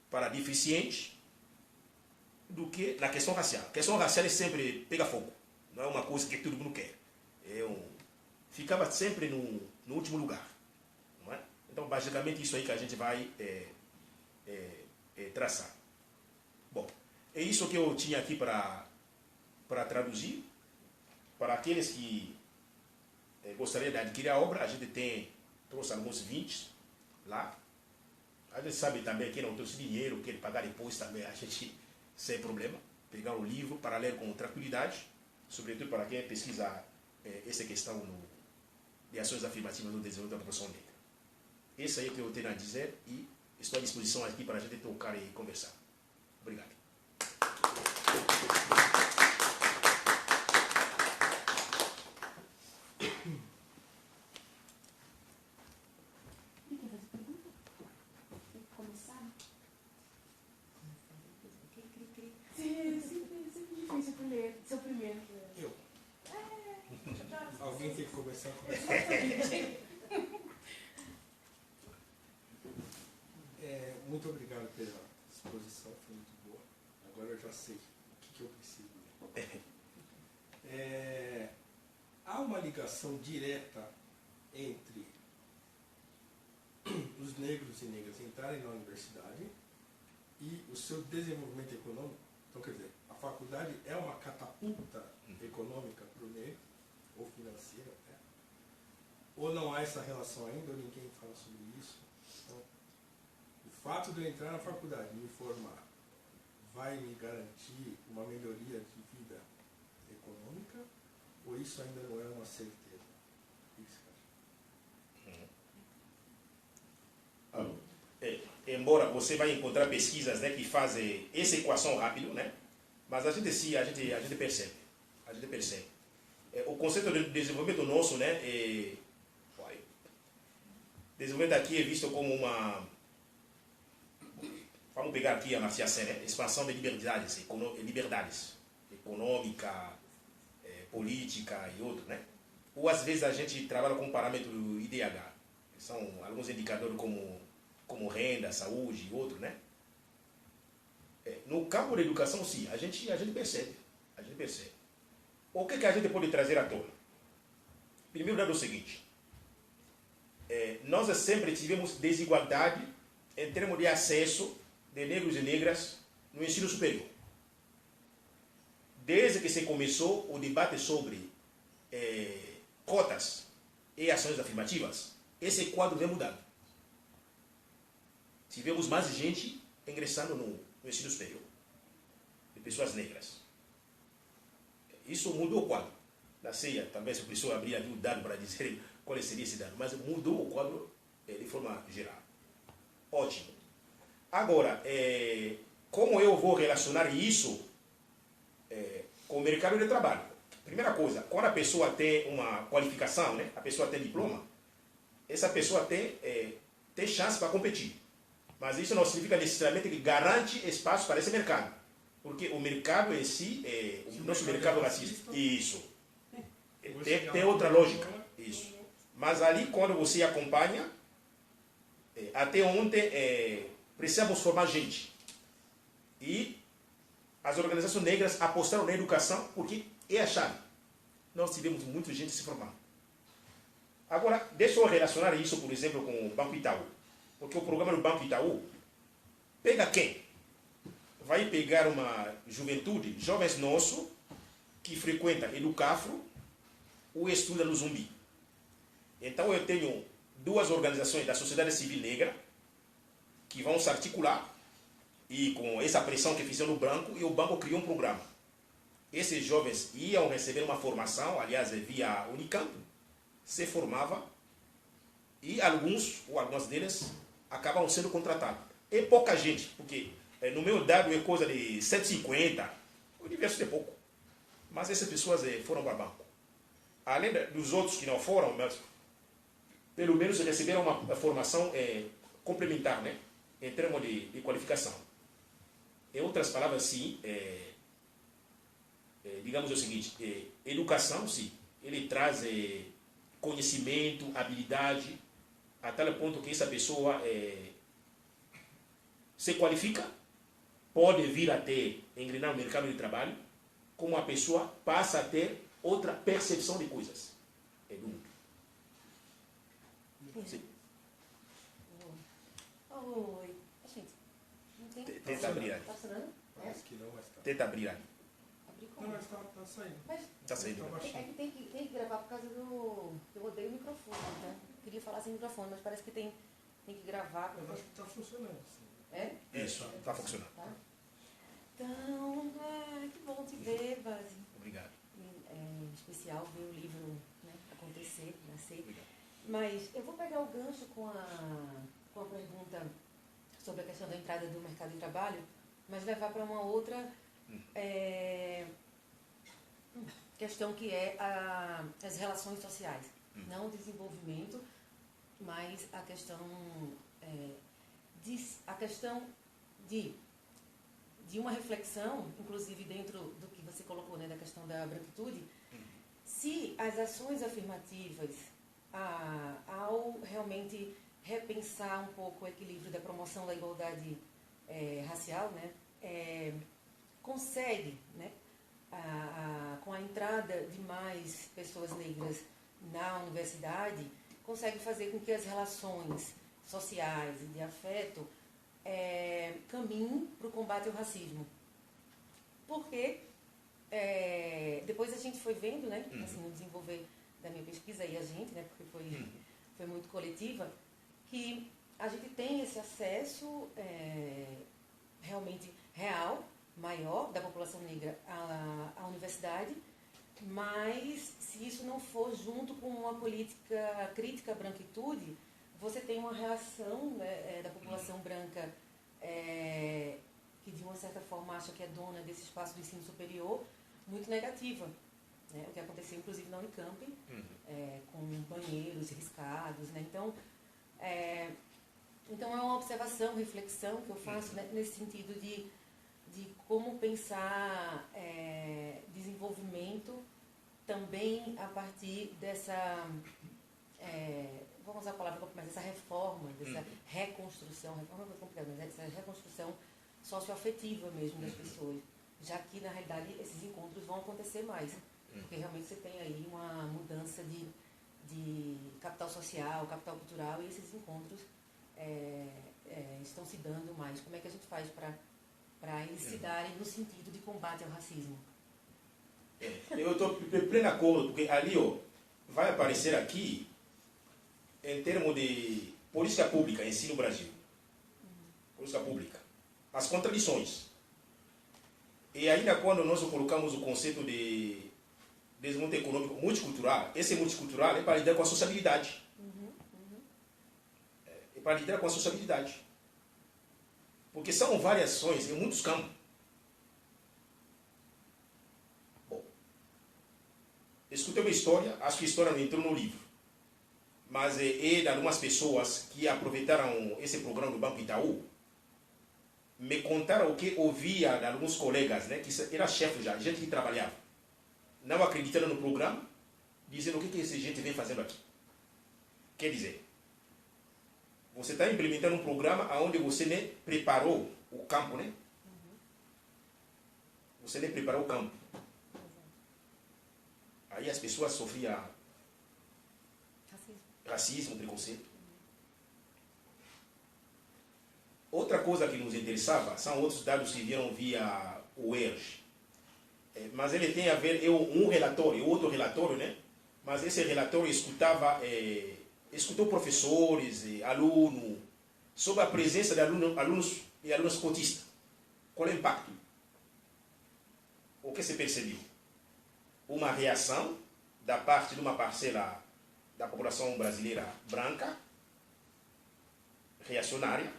Speaker 2: para deficientes do que na questão racial. A questão racial é sempre pega fogo. Não é uma coisa que todo mundo quer. Ficava sempre no último lugar. Não é? Então, basicamente, isso aí que a gente vai traçar. Bom, é isso que eu tinha aqui para traduzir. Para aqueles que gostariam de adquirir a obra, a gente trouxe alguns 20 lá. A gente sabe também que não trouxe dinheiro, quer pagar depois também, a gente, sem problema, pegar o livro para ler com tranquilidade, sobretudo para quem pesquisa essa questão de ações afirmativas no desenvolvimento da população negra. Isso aí é o que eu tenho a dizer e estou à disposição aqui para a gente tocar e conversar. Obrigado.
Speaker 1: Seu primeiro.
Speaker 3: Eu. Alguém tem que começar com muito obrigado pela exposição, foi muito boa. Agora eu já sei o que eu preciso. Há uma ligação direta entre os negros e negras entrarem na universidade e o seu desenvolvimento econômico. Então, quer dizer, a faculdade é uma catapulta econômica para o negro, ou financeira até, ou não há essa relação ainda, ou ninguém fala sobre isso. Então, o fato de eu entrar na faculdade e me formar vai me garantir uma melhoria de vida econômica, ou isso ainda não é uma certeza? O que você acha?
Speaker 2: Embora você vai encontrar pesquisas, né, que fazem essa equação rápido, né, mas a gente percebe. A gente percebe. O conceito de desenvolvimento nosso, né, desenvolvimento aqui é visto como uma... Vamos pegar aqui a Amartya Sen, né, expansão de liberdades econômica, política e outro, né? Ou às vezes a gente trabalha com parâmetro IDH, que são alguns indicadores como renda, saúde e outro, né? No campo da educação, sim, a gente percebe. A gente percebe. O que a gente pode trazer à tona? Primeiro dado é o seguinte. Nós sempre tivemos desigualdade em termos de acesso de negros e negras no ensino superior. Desde que se começou o debate sobre cotas e ações afirmativas, esse quadro vem mudando. Tivemos mais gente ingressando no ensino superior, de pessoas negras. Isso mudou o quadro. Da ceia, talvez o professor abrir ali o dado para dizer qual seria esse dado, mas mudou o quadro de forma geral. Ótimo. Agora, como eu vou relacionar isso com o mercado de trabalho? Primeira coisa, quando a pessoa tem uma qualificação, né, a pessoa tem diploma, essa pessoa tem chance para competir. Mas isso não significa necessariamente que garante espaço para esse mercado. Porque o mercado em si, o nosso mercado racista, isso. Tem outra lógica. Isso. Mas ali, quando você acompanha, até ontem, precisamos formar gente. E as organizações negras apostaram na educação porque é a chave. Nós tivemos muita gente se formando. Agora, deixa eu relacionar isso, por exemplo, com o Banco Itaú. Porque o programa do Banco Itaú pega quem? Vai pegar uma juventude, jovens nossos, que frequenta Educafro ou estuda no Zumbi. Então eu tenho duas organizações da sociedade civil negra que vão se articular e com essa pressão que fizeram no banco, e o banco criou um programa. Esses jovens iam receber uma formação, aliás, via Unicamp, se formava e alguns, ou algumas deles, acabam sendo contratados. É pouca gente, porque no meu dado é coisa de 150, o universo é pouco. Mas essas pessoas foram para o banco. Além dos outros que não foram, mas pelo menos receberam uma formação complementar, né, em termos de qualificação. Em outras palavras, sim, digamos o seguinte, educação, sim, ele traz conhecimento, habilidade, a tal ponto que essa pessoa se qualifica, pode vir a ter, engrenar no mercado de trabalho, como a pessoa passa a ter outra percepção de coisas do mundo. Sim.
Speaker 4: Oi. Gente, não tem...
Speaker 2: Tenta abrir ali.
Speaker 4: Tá funcionando?
Speaker 3: Parece que não, mas tá.
Speaker 2: Tenta abrir ali.
Speaker 4: Abrir
Speaker 3: Não,
Speaker 4: como?
Speaker 3: mas tá saindo.
Speaker 4: Mas
Speaker 2: Está saindo.
Speaker 3: Tá
Speaker 4: é
Speaker 3: baixando.
Speaker 4: que tem que gravar por causa do... Eu odeio o microfone, né? Queria falar sem microfone, mas parece que tem que gravar.
Speaker 3: Eu acho que tá funcionando. Sim.
Speaker 4: É?
Speaker 2: Isso, está funcionando.
Speaker 4: Tá? Então, que bom te ver, Base.
Speaker 2: Obrigado.
Speaker 4: Em especial ver o livro, né, acontecer, nascer.
Speaker 2: Obrigado.
Speaker 4: Mas eu vou pegar o gancho com a pergunta sobre a questão da entrada do mercado de trabalho, mas levar para uma outra questão que é as relações sociais. Não o desenvolvimento, mas a questão, de uma reflexão, inclusive dentro do que você colocou, né, da questão da branquitude, se as ações afirmativas, ao realmente repensar um pouco o equilíbrio da promoção da igualdade racial, né, consegue, né, com a entrada de mais pessoas negras na universidade, consegue fazer com que as relações sociais e de afeto caminhem para o combate ao racismo. Porque depois a gente foi vendo, né, assim, no desenvolver minha pesquisa e a gente, né, porque foi muito coletiva, que a gente tem esse acesso realmente real, maior, da população negra à universidade, mas se isso não for junto com uma política crítica à branquitude, você tem uma reação, né, da população branca que de uma certa forma acha que é dona desse espaço do ensino superior, muito negativa. Né? O que aconteceu inclusive na Unicamp, com banheiros riscados. Né? Então é uma observação, reflexão que eu faço, né, nesse sentido de como pensar desenvolvimento também a partir dessa, vamos usar a palavra, mas essa reforma, dessa reconstrução, reforma é muito complicada, mas essa reconstrução socioafetiva mesmo das pessoas, já que na realidade esses encontros vão acontecer mais, porque realmente você tem aí uma mudança de capital social, capital cultural, e esses encontros estão se dando mais. Como é que a gente faz para eles se darem no sentido de combate ao racismo?
Speaker 2: Eu estou pleno acordo, porque ali vai aparecer aqui, em termos de política pública em si no Brasil, política pública, as contradições. E ainda quando nós colocamos o conceito de desenvolvimento econômico multicultural, esse multicultural é para lidar com a sociabilidade. É para lidar com a sociabilidade. Porque são variações em muitos campos. Bom, escutei uma história, acho que a história não entrou no livro, mas de algumas pessoas que aproveitaram esse programa do Banco Itaú, me contaram o que ouvia de alguns colegas, né, que era chefe já, gente que trabalhava, não acreditando no programa, dizendo o que essa gente vem fazendo aqui. Quer dizer, você está implementando um programa onde você nem preparou o campo, né? Você nem preparou o campo. Aí as pessoas sofriam racismo, preconceito. Outra coisa que nos interessava são outros dados que vieram via o ERJ. Mas ele tem a ver, um relatório, outro relatório, né? Mas esse relatório escutou professores, alunos, sobre a presença de alunos e alunas cotistas. Qual é o impacto? O que se percebeu? Uma reação da parte de uma parcela da população brasileira branca, reacionária.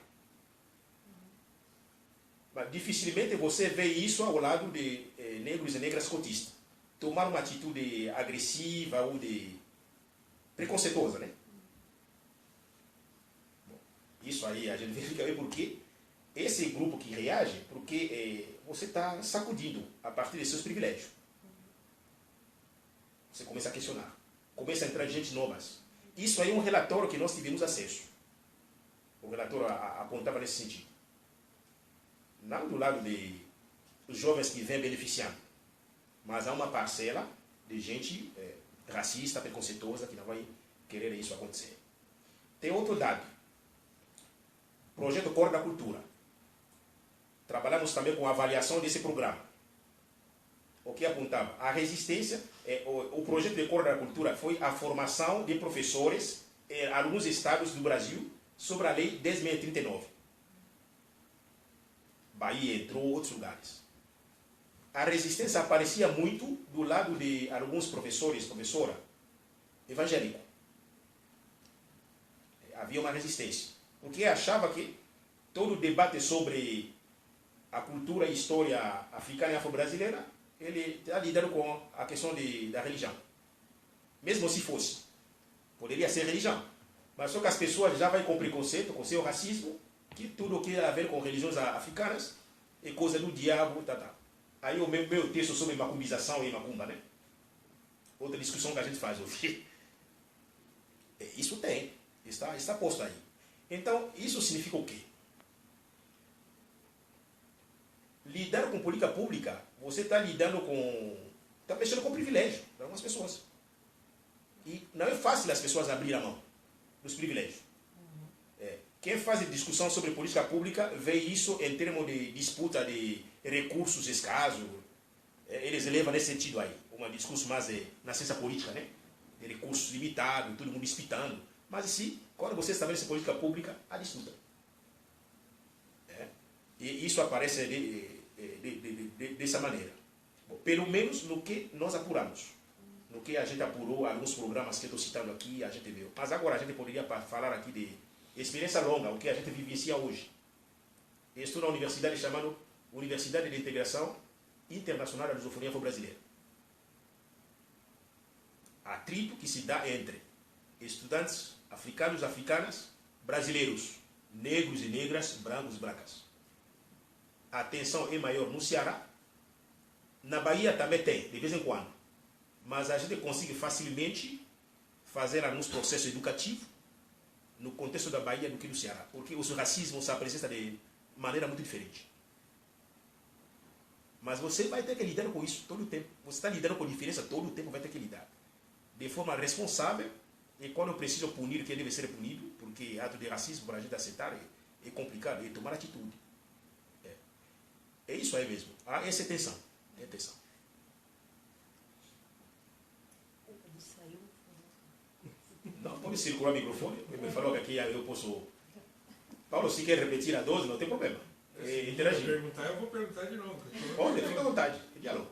Speaker 2: Mas dificilmente você vê isso ao lado de negros e negras cotistas. Tomar uma atitude agressiva ou de preconceituosa, né? Bom, isso aí a gente verifica bem porque esse grupo que reage, porque você está sacudindo a partir de seus privilégios. Você começa a questionar. Começa a entrar gente novas. Isso aí é um relatório que nós tivemos acesso. O relatório apontava nesse sentido. Não do lado de os jovens que vêm beneficiando, mas há uma parcela de gente racista, preconceituosa, que não vai querer isso acontecer. Tem outro dado. Projeto Cor da Cultura. Trabalhamos também com a avaliação desse programa. O que apontava? A resistência, o projeto de Cor da Cultura foi a formação de professores em alguns estados do Brasil sobre a Lei 10.639. Bahia entrou, outros lugares. A resistência aparecia muito do lado de alguns professores, professora, evangélico. Havia uma resistência. Porque achava que todo o debate sobre a cultura e história africana e afro-brasileira, ele está lidando com a questão da religião. Mesmo se fosse. Poderia ser religião. Mas só que as pessoas já vão com preconceito, com seu racismo, que tudo o que tem a ver com religiões africanas é coisa do diabo, tá. Aí o meu texto sobre macumbização e macumba, né? Outra discussão que a gente faz hoje. Isso tem, está posto aí. Então, isso significa o quê? Lidar com política pública, você está lidando com... está mexendo com privilégio para algumas pessoas. E não é fácil as pessoas abrir a mão dos privilégios. Quem faz discussão sobre política pública vê isso em termos de disputa de recursos escassos. Eles levam nesse sentido aí, um discurso mais na ciência política, né? de recursos limitados, todo mundo disputando. Mas sim, quando você estabelece política pública, há disputa. E isso aparece dessa maneira. Bom, pelo menos no que nós apuramos. No que a gente apurou, alguns programas que eu estou citando aqui, a gente viu. Mas agora a gente poderia falar aqui de experiência longa, o que a gente vivencia hoje. Eu estou na universidade chamada Universidade de Integração Internacional da Lusofonia Afro-Brasileira. Atrito que se dá entre estudantes africanos, africanas, brasileiros, negros e negras, brancos e brancas. A tensão é maior no Ceará. Na Bahia também tem, de vez em quando. Mas a gente consegue facilmente fazer alguns processos educativos no contexto da Bahia do que no Ceará. Porque o racismo se apresenta de maneira muito diferente. Mas você vai ter que lidar com isso todo o tempo. Você está lidando com diferença todo o tempo, vai ter que lidar. De forma responsável, e quando eu preciso punir quem deve ser punido, porque ato de racismo para a gente aceitar é complicado, é tomar atitude. É isso aí mesmo. Há essa tensão. É tensão. Não, pode circular o microfone. Ele me falou que aqui eu posso... Paulo, se quer repetir a dose, não tem problema. Interagir.
Speaker 3: Se perguntar, eu vou perguntar de novo.
Speaker 2: Pode, fica à vontade. Diálogo.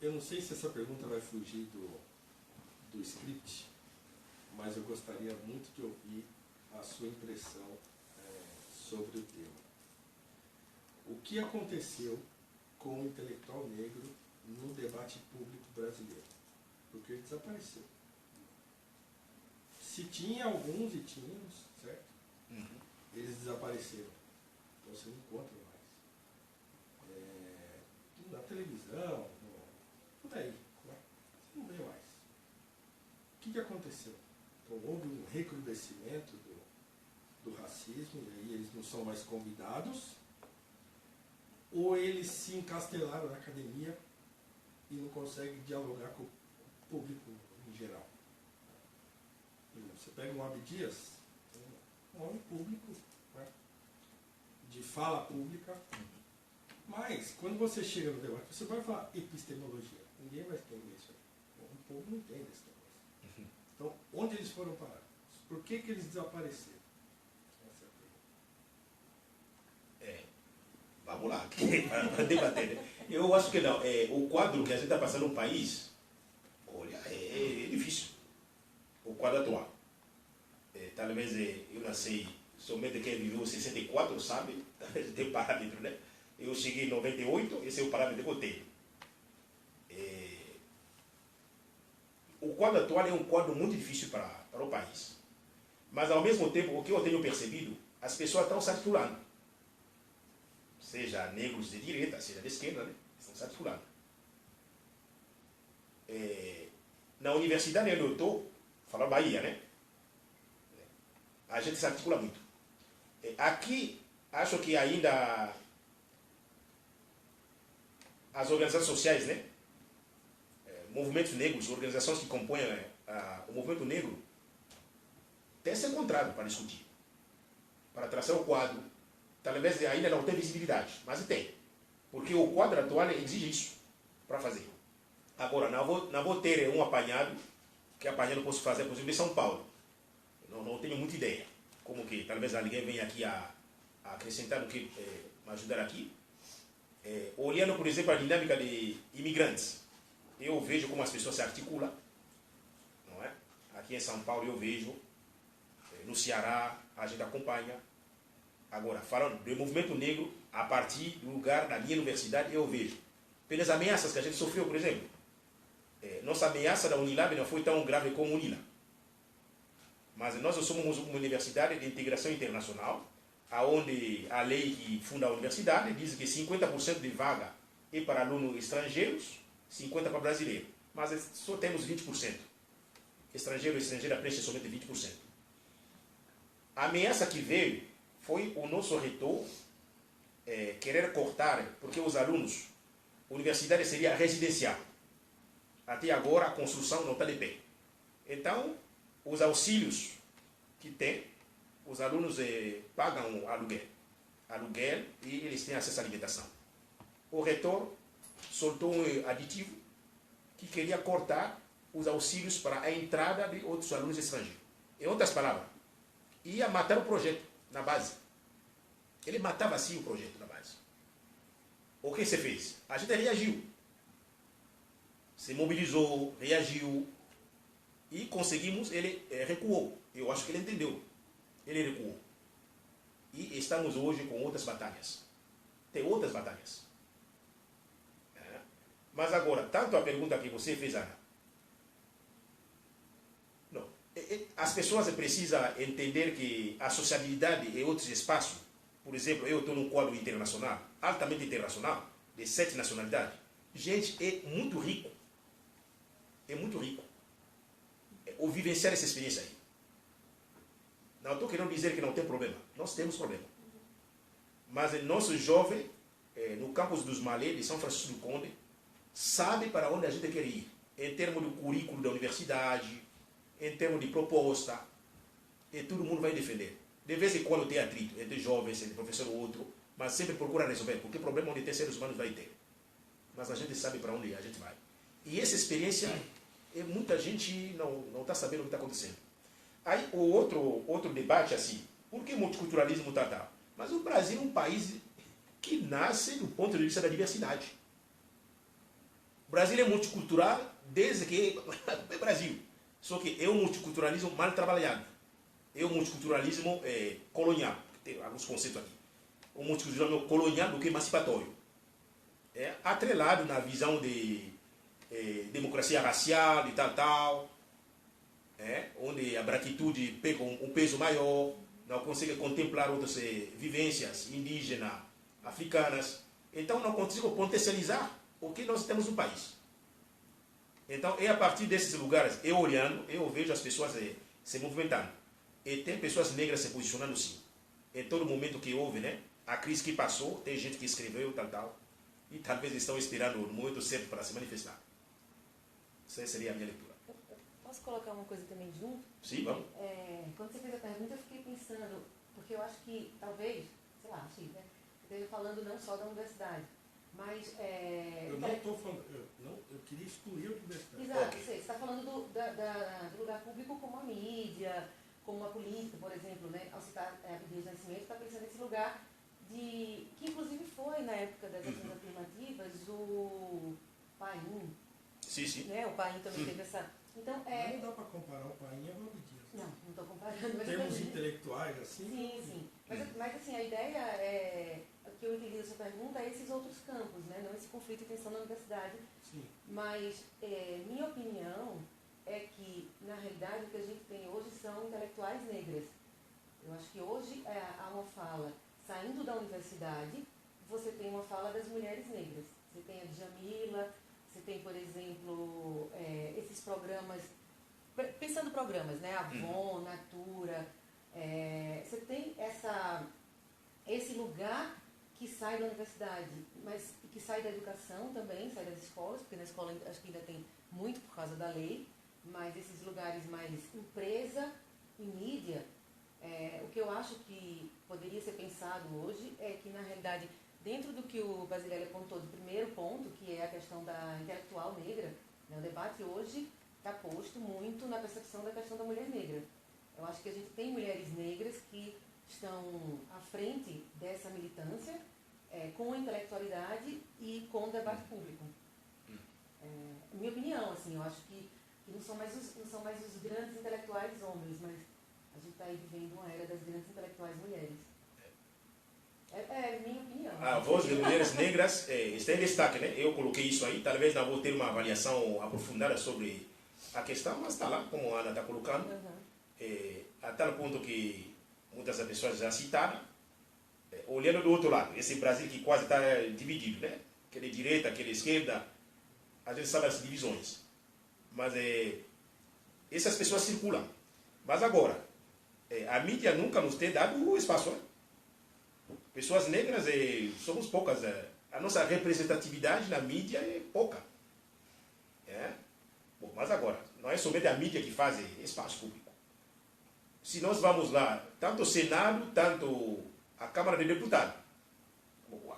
Speaker 3: Eu não sei se essa pergunta vai fugir do script, mas eu gostaria muito de ouvir a sua impressão sobre o tema. O que aconteceu com o intelectual negro no debate público brasileiro? Porque ele desapareceu. Se tinha alguns, e tínhamos, certo? Eles desapareceram. Então você não encontra mais. Na televisão, por aí. Né? Você não vê mais. O que aconteceu? Então houve um recrudescimento do racismo, e aí eles não são mais convidados, ou eles se encastelaram na academia e não conseguem dialogar com o público em geral. Você pega um Abdias, um homem público, né, de fala pública, mas quando você chega no debate, você vai falar epistemologia. Ninguém vai entender isso aí. O povo não entende esse negócio. Então, onde eles foram parar? Por que eles desapareceram? Essa é a pergunta.
Speaker 2: Vamos lá, para debater. Né? Eu acho que não. O quadro que a gente está passando no país, olha, é difícil. O quadro atual. Talvez eu nasci, somente quem viveu 64, sabe? Talvez tem parâmetro, né? Eu cheguei em 98, esse é o parâmetro que eu tenho. O quadro atual é um quadro muito difícil para o país. Mas, ao mesmo tempo, o que eu tenho percebido, as pessoas estão se articulando. Seja negros de direita, seja de esquerda, né? Estão se articulando. Na universidade onde eu estou, falar Bahia, né? A gente se articula muito. Aqui, acho que ainda as organizações sociais, né? Movimentos negros, organizações que compõem o movimento negro, têm se encontrado para discutir, para traçar o quadro. Talvez ainda não tem visibilidade, mas tem. Porque o quadro atual exige isso para fazer. Agora, não vou ter um apanhado, que apanhado eu posso fazer, por exemplo, em São Paulo. Não tenho muita ideia. Como que talvez alguém venha aqui a acrescentar no que me ajudar aqui. Olhando, por exemplo, a dinâmica de imigrantes, eu vejo como as pessoas se articulam. Não é? Aqui em São Paulo eu vejo, no Ceará a gente acompanha. Agora, falando do movimento negro, a partir do lugar da minha universidade, eu vejo. Pelas ameaças que a gente sofreu, por exemplo. Nossa ameaça da Unilab não foi tão grave como a Unila. Mas nós somos uma universidade de integração internacional, onde a lei que funda a universidade diz que 50% de vaga é para alunos estrangeiros, 50% para brasileiros. Mas só temos 20%. Estrangeiro e estrangeira preenche somente 20%. A ameaça que veio foi o nosso reitor querer cortar, porque os alunos, a universidade seria residencial. Até agora a construção não está de pé. Então, os auxílios que tem, os alunos pagam aluguel e eles têm acesso à alimentação. O reitor soltou um aditivo que queria cortar os auxílios para a entrada de outros alunos estrangeiros. Em outras palavras, ia matar o projeto na base. Ele matava assim o projeto na base. O que se fez? A gente reagiu. Se mobilizou, reagiu e conseguimos, ele recuou. Eu acho que ele entendeu. Ele recuou. E estamos hoje com outras batalhas. Tem outras batalhas. Mas agora, tanto a pergunta que você fez, Ana, não, as pessoas precisam entender que a sociabilidade em outros espaços, por exemplo, eu estou num quadro internacional, altamente internacional, de 7 nacionalidades. Gente, é muito rico. É muito rico. Ou vivenciar essa experiência aí. Não estou querendo dizer que não tem problema. Nós temos problema. Mas nosso jovem, no campus dos Malês, de São Francisco do Conde, sabe para onde a gente quer ir. Em termos do currículo da universidade, em termos de proposta. E todo mundo vai defender. De vez em quando tem atrito entre jovens, entre professor ou outro, mas sempre procura resolver, porque problema onde tem seres humanos vai ter. Mas a gente sabe para onde a gente vai. E essa experiência, muita gente não está sabendo o que está acontecendo. Aí o outro debate assim, por que multiculturalismo tal? Mas o Brasil é um país que nasce do ponto de vista da diversidade. O Brasil é multicultural desde que é Brasil. Só que é um multiculturalismo mal trabalhado. É um multiculturalismo colonial. Tem alguns conceitos aqui. Um multiculturalismo colonial do que emancipatório. Atrelado na visão de democracia racial e tal. Onde a branquitude pega um peso maior, não consegue contemplar outras vivências indígenas, africanas. Então não consigo potencializar o que nós temos no país. Então é a partir desses lugares, eu olhando, eu vejo as pessoas se movimentando. E tem pessoas negras se posicionando sim. Em todo momento que houve, né? A crise que passou, tem gente que escreveu, tal. E talvez estão esperando o momento certo para se manifestar. Essa seria a minha leitura.
Speaker 4: Posso colocar uma coisa também junto?
Speaker 2: Sim, vamos.
Speaker 4: Quando você fez a pergunta, eu fiquei pensando, porque eu acho que talvez, sei lá, achei, né? Eu esteja falando não só da universidade, mas...
Speaker 3: Eu não estou falando, eu queria excluir a universidade.
Speaker 4: Exato, você está falando do lugar público como a mídia, como a política, por exemplo, né? Ao citar Dias de Nascimento, está pensando nesse lugar que inclusive foi, na época das ações afirmativas, o Paim.
Speaker 2: Sim.
Speaker 4: Né? O Paim também teve essa... Então,
Speaker 3: não dá para comparar o Paim e a Valdir Dias.
Speaker 4: Não estou comparando. Mas
Speaker 3: termos intelectuais, assim?
Speaker 4: Sim. Mas assim, a ideia é, o que eu entendi da sua pergunta, é esses outros campos, né? Não esse conflito e tensão na universidade.
Speaker 3: Sim.
Speaker 4: Mas minha opinião é que, na realidade, o que a gente tem hoje são intelectuais negras. Eu acho que hoje há uma fala, saindo da universidade, você tem uma fala das mulheres negras. Você tem a Djamila, você tem, por exemplo, esses programas, pensando programas, né? Avon, Natura, você tem esse lugar que sai da universidade, mas que sai da educação também, sai das escolas, porque na escola acho que ainda tem muito por causa da lei, mas esses lugares mais empresa e mídia, o que eu acho que poderia ser pensado hoje é que, na realidade, dentro do que o Basilelli apontou do primeiro ponto, que é a questão da intelectual negra, né, o debate hoje está posto muito na percepção da questão da mulher negra. Eu acho que a gente tem mulheres negras que estão à frente dessa militância, com a intelectualidade e com o debate público. Minha opinião, assim, eu acho que não são mais os grandes intelectuais homens, mas a gente está aí vivendo uma era das grandes intelectuais mulheres. É minha opinião.
Speaker 2: A voz de mulheres negras está em destaque, né? Eu coloquei isso aí, talvez não vou ter uma avaliação aprofundada sobre a questão, mas está lá, como a Ana está colocando, a tal ponto que muitas das pessoas já citaram, olhando do outro lado, esse Brasil que quase está dividido, né? Aquele direita, aquele esquerda, a gente sabe as divisões, mas essas pessoas circulam. Mas agora, a mídia nunca nos tem dado o espaço, né? Pessoas negras, somos poucas. A nossa representatividade na mídia é pouca. Bom, mas agora, não é somente a mídia que faz espaço público. Se nós vamos lá, tanto o Senado, tanto a Câmara de Deputados,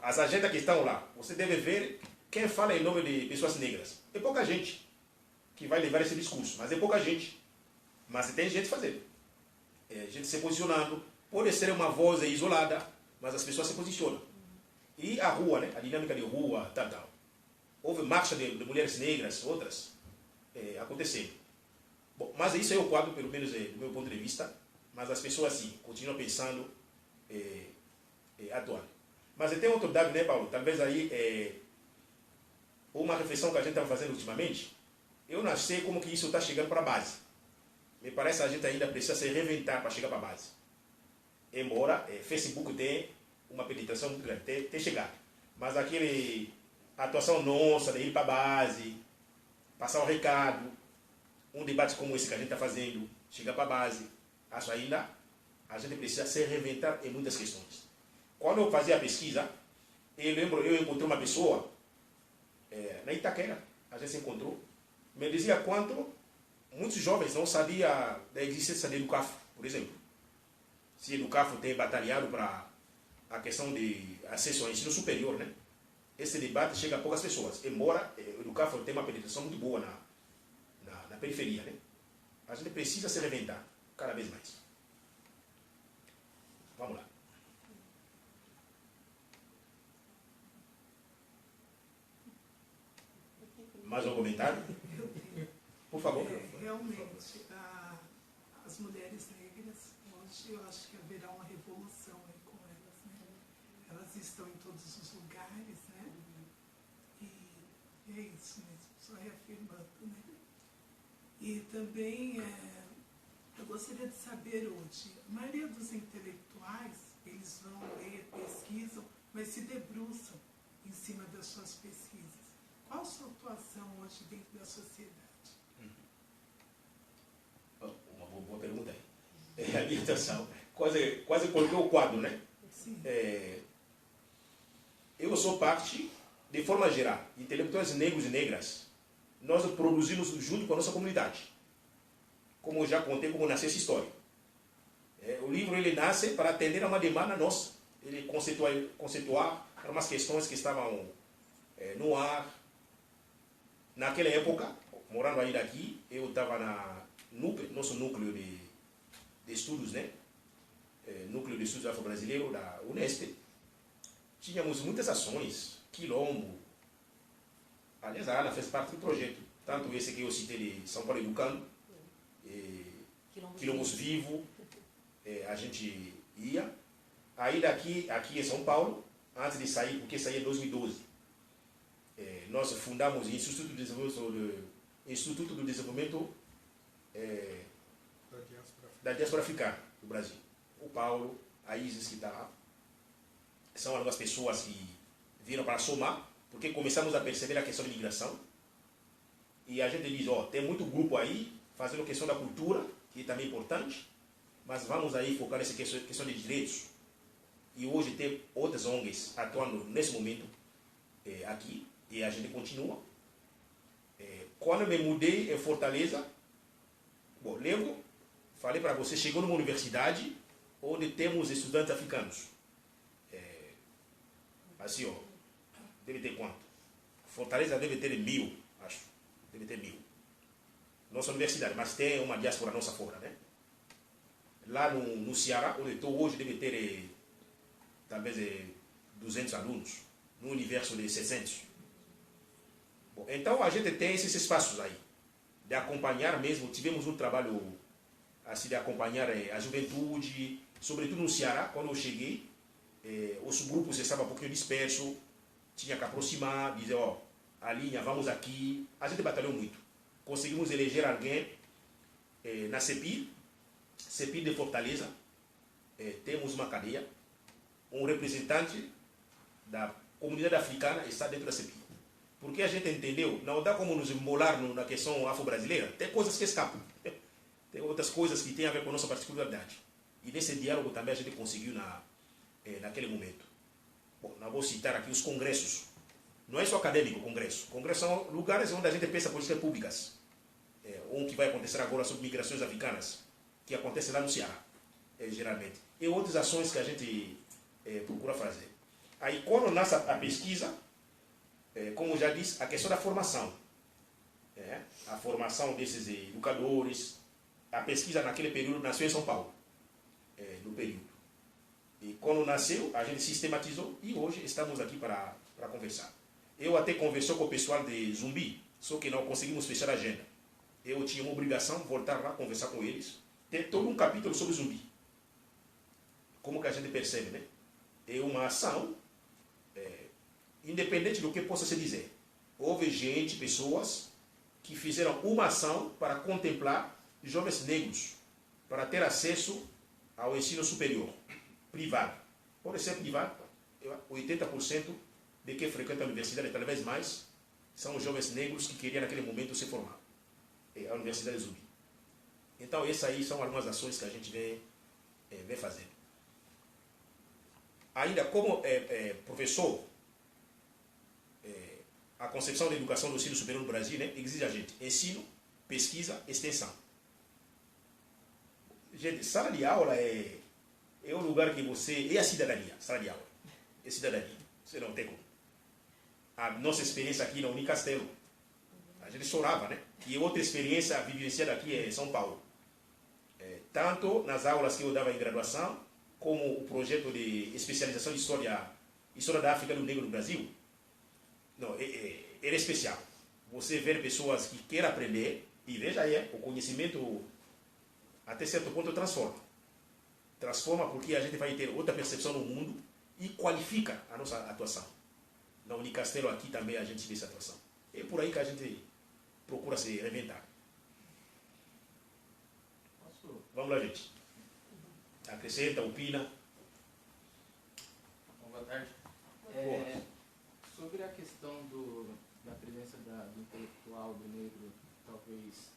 Speaker 2: as agendas que estão lá, você deve ver quem fala em nome de pessoas negras? É pouca gente que vai levar esse discurso, mas é pouca gente. Mas tem gente fazendo. Gente se posicionando. Pode ser uma voz isolada, mas as pessoas se posicionam. E a rua, né? A dinâmica de rua, tal. Houve marcha de mulheres negras, outras, acontecendo. Bom, mas isso é o quadro, pelo menos do meu ponto de vista. Mas as pessoas, sim, continuam pensando, atuando. Mas tem outro dado, né, Paulo? Talvez aí, uma reflexão que a gente estava fazendo ultimamente, eu não sei como que isso está chegando para a base. Me parece que a gente ainda precisa se reinventar para chegar para a base. Embora Facebook tenha uma penetração muito grande, tem chegado. Mas aquele atuação nossa de ir para a base, passar um recado, um debate como esse que a gente está fazendo, chegar para a base, acho ainda a gente precisa se reinventar em muitas questões. Quando eu fazia a pesquisa, eu encontrei uma pessoa na Itaquera, a gente se encontrou, me dizia quanto muitos jovens não sabiam da existência da Educafo, por exemplo. Se a Educafo tem batalhado para a questão de acesso ao ensino superior, né? Esse debate chega a poucas pessoas, embora o Educafo tenha uma penetração muito boa na periferia, né? A gente precisa se reinventar cada vez mais. Vamos lá. Mais um comentário? Por favor.
Speaker 5: Realmente, as mulheres negras, hoje eu acho que haverá uma revolução aí com elas, né? Elas estão em todos os lugares, né? E é isso mesmo, só reafirmando, né? E também eu gostaria de saber hoje, a maioria dos intelectuais, eles vão ler, pesquisam, mas se debruçam em cima das suas pesquisas. Qual a sua atuação hoje dentro da sociedade?
Speaker 2: Uma boa pergunta aí. A minha atuação, quase coloquei o quadro, né?
Speaker 5: Sim.
Speaker 2: Eu sou parte, de forma geral, intelectuais negros e negras, nós produzimos junto com a nossa comunidade. Como eu já contei como nasceu essa história. O livro ele nasce para atender a uma demanda nossa. Ele conceituar algumas questões que estavam no ar. Naquela época, morando ainda aqui, eu estava nosso núcleo de estudos, né? Núcleo de Estudos Afro-Brasileiro da Unesp. Tínhamos muitas ações, quilombo. Aliás, a Ana fez parte do projeto. Tanto esse que eu citei de São Paulo Educando, Quilombos Vivo, a gente ia. Aí daqui, aqui em São Paulo, antes de sair, porque saí em 2012, nós fundamos o Instituto do Desenvolvimento da Diáspora Africana do Brasil. O Paulo, a Isis que está lá, são algumas pessoas que viram para somar, porque começamos a perceber a questão de migração. E a gente diz, tem muito grupo aí, fazendo questão da cultura, que também é importante, mas vamos aí focar nessa questão de direitos. E hoje tem outras ONGs atuando nesse momento aqui, e a gente continua. Quando eu me mudei em Fortaleza, lembro, falei para você, chegou numa universidade onde temos estudantes africanos. Assim, deve ter quanto? Fortaleza deve ter 1.000, acho. Deve ter 1.000. Nossa universidade, mas tem uma diáspora nossa fora, né? Lá no Ceará, onde estou hoje, deve ter talvez 200 alunos, no universo de 600. Bom, então a gente tem esses espaços aí, de acompanhar mesmo, tivemos um trabalho assim, de acompanhar a juventude, sobretudo no Ceará, quando eu cheguei, os grupos estavam um pouquinho dispersos, tinha que aproximar, dizer, a linha, vamos aqui, a gente batalhou muito. Conseguimos eleger alguém na CEPIR de Fortaleza, temos uma cadeia, um representante da comunidade africana está dentro da CEPIR. Porque a gente entendeu, não dá como nos embolar na questão afro-brasileira, tem coisas que escapam, tem outras coisas que têm a ver com a nossa particularidade. E nesse diálogo também a gente conseguiu naquele momento. Bom, não vou citar aqui os congressos. Não é só acadêmico o congresso. Congressos são lugares onde a gente pensa políticas públicas. Um que vai acontecer agora sobre migrações africanas, que acontece lá no Ceará, geralmente. E outras ações que a gente procura fazer. Aí, quando nasce a pesquisa, como já disse, a questão da formação. A formação desses educadores, a pesquisa naquele período nasceu em São Paulo, no período. E quando nasceu, a gente sistematizou e hoje estamos aqui para conversar. Eu até conversou com o pessoal de Zumbi, só que não conseguimos fechar a agenda. Eu tinha uma obrigação de voltar lá conversar com eles. Tem todo um capítulo sobre Zumbi. Como que a gente percebe, né? É uma ação, independente do que possa se dizer. Houve gente, pessoas, que fizeram uma ação para contemplar jovens negros, para ter acesso ao ensino superior, privado. Pode ser privado, 80% de quem frequenta a universidade, talvez mais, são os jovens negros que queriam naquele momento se formar. A Universidade Zumbi. Então, essas aí são algumas ações que a gente vem fazendo. Ainda como professor, a concepção da educação do ensino superior no Brasil, né, exige a gente ensino, pesquisa, extensão. Gente, sala de aula é o lugar que você... É a cidadania, sala de aula. É cidadania. Você não tem como. A nossa experiência aqui na Unicastelo, a gente chorava, né? E outra experiência vivenciada aqui é São Paulo. Tanto nas aulas que eu dava em graduação, como o projeto de especialização em História da África e do Negro no Brasil, não, era especial. Você ver pessoas que querem aprender, e veja aí, o conhecimento até certo ponto transforma. Transforma porque a gente vai ter outra percepção no mundo e qualifica a nossa atuação. Na Unicastelo aqui também a gente vê essa atuação. É por aí que a gente procura se reinventar. Vamos lá, gente. Acrescenta, opina.
Speaker 6: Boa tarde. Sobre a questão da presença do intelectual, do negro, talvez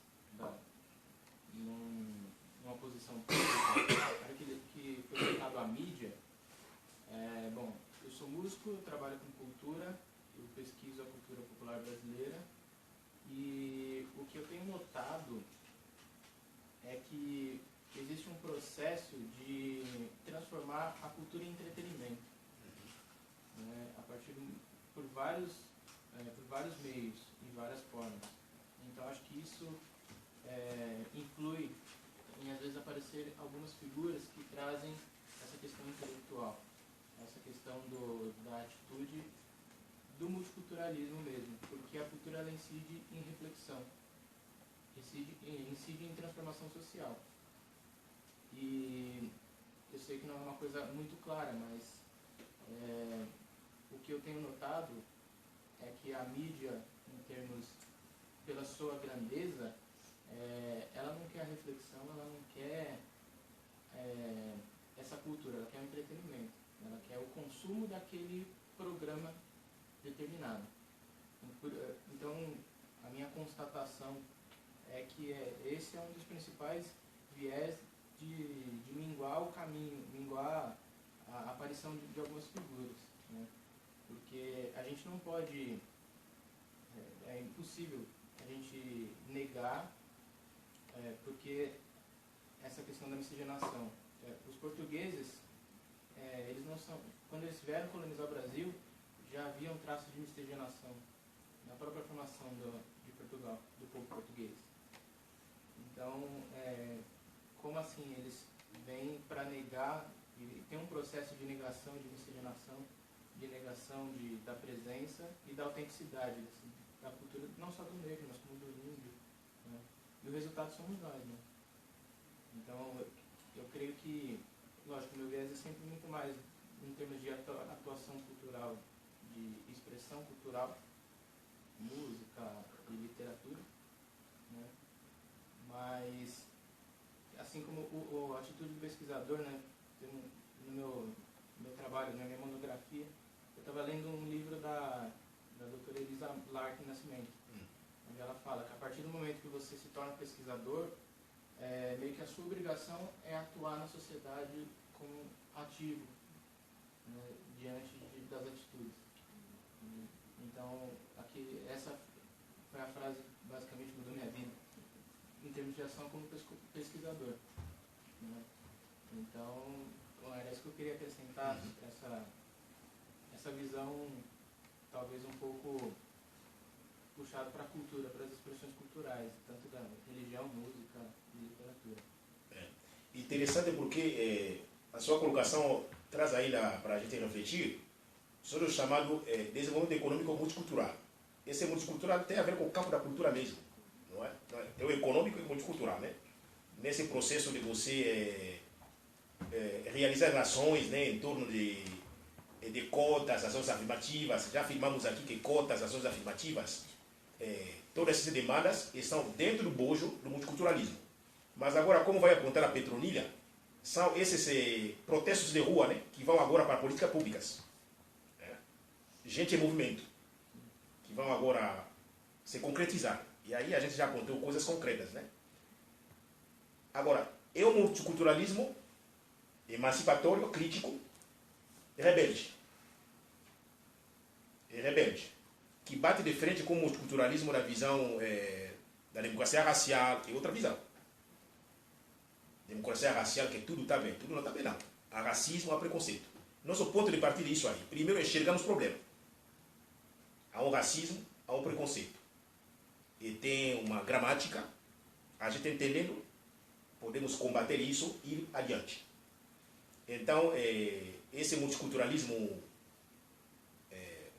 Speaker 6: numa posição que foi citado à mídia, bom, eu sou músico, eu trabalho com cultura, eu pesquiso a cultura popular brasileira e o que eu tenho notado é que existe um processo de transformar a cultura em entretenimento, né, a partir por vários meios e várias formas. Então acho que isso influi em às vezes aparecer algumas figuras que trazem essa questão intelectual, essa questão da atitude do multiculturalismo mesmo, porque a cultura ela incide em reflexão, incide em transformação social. E eu sei que não é uma coisa muito clara, mas o que eu tenho notado é que a mídia, em termos, pela sua grandeza, ela não quer a reflexão, ela não quer essa cultura, ela quer o entretenimento, ela quer o consumo daquele programa determinado. Então, a minha constatação é que esse é um dos principais viés de minguar o caminho, minguar a aparição de algumas figuras, né? Porque a gente não pode, é impossível a gente negar, porque essa questão da miscigenação, os portugueses, eles não são, quando eles vieram colonizar o Brasil, já havia um traço de miscigenação na própria formação de Portugal, do povo português. Então, como assim eles vêm para negar, e tem um processo de negação, de miscigenação, de negação da presença e da autenticidade da cultura, não só do negro, mas como do índio, né? E o resultado somos nós, né? Então, eu creio que, lógico, meu viés é sempre muito mais em termos de atuação cultural, de expressão cultural, música e literatura, né? Mas, assim como a atitude do pesquisador, né? No meu trabalho, na minha monografia, eu estava lendo um livro da doutora Elisa Larkin Nascimento, onde ela fala que a partir do momento que você se torna pesquisador, meio que a sua obrigação é atuar na sociedade como ativo, né, diante das atitudes. Então, aqui, essa foi a frase que basicamente mudou minha vida, em termos de ação como pesquisador, né? Então, era isso que eu queria acrescentar, essa visão talvez um pouco puxado para a cultura, para as expressões culturais, tanto da religião, música e literatura.
Speaker 2: Interessante porque a sua colocação traz aí para a gente refletir sobre o chamado desenvolvimento econômico multicultural. Esse multicultural tem a ver com o campo da cultura mesmo, não é? É o econômico e multicultural, né? Nesse processo de você realizar ações, né, em torno de cotas, ações afirmativas. Já afirmamos aqui que cotas, ações afirmativas, todas essas demandas estão dentro do bojo do multiculturalismo. Mas agora, como vai apontar a Petronilha, são esses protestos de rua, né, que vão agora para políticas públicas. Gente em movimento, que vão agora se concretizar. E aí a gente já apontou coisas concretas, né? Agora, é o multiculturalismo emancipatório, crítico, rebelde. É rebelde. Que bate de frente com o multiculturalismo da visão da democracia racial, que é outra visão. Democracia racial, que tudo está bem. Tudo não está bem, não. Há racismo, há preconceito. Nosso ponto de partida é isso aí. Primeiro, enxergamos o problema. Há um racismo, há um preconceito. E tem uma gramática. A gente entendendo, podemos combater isso e ir adiante. Então, esse multiculturalismo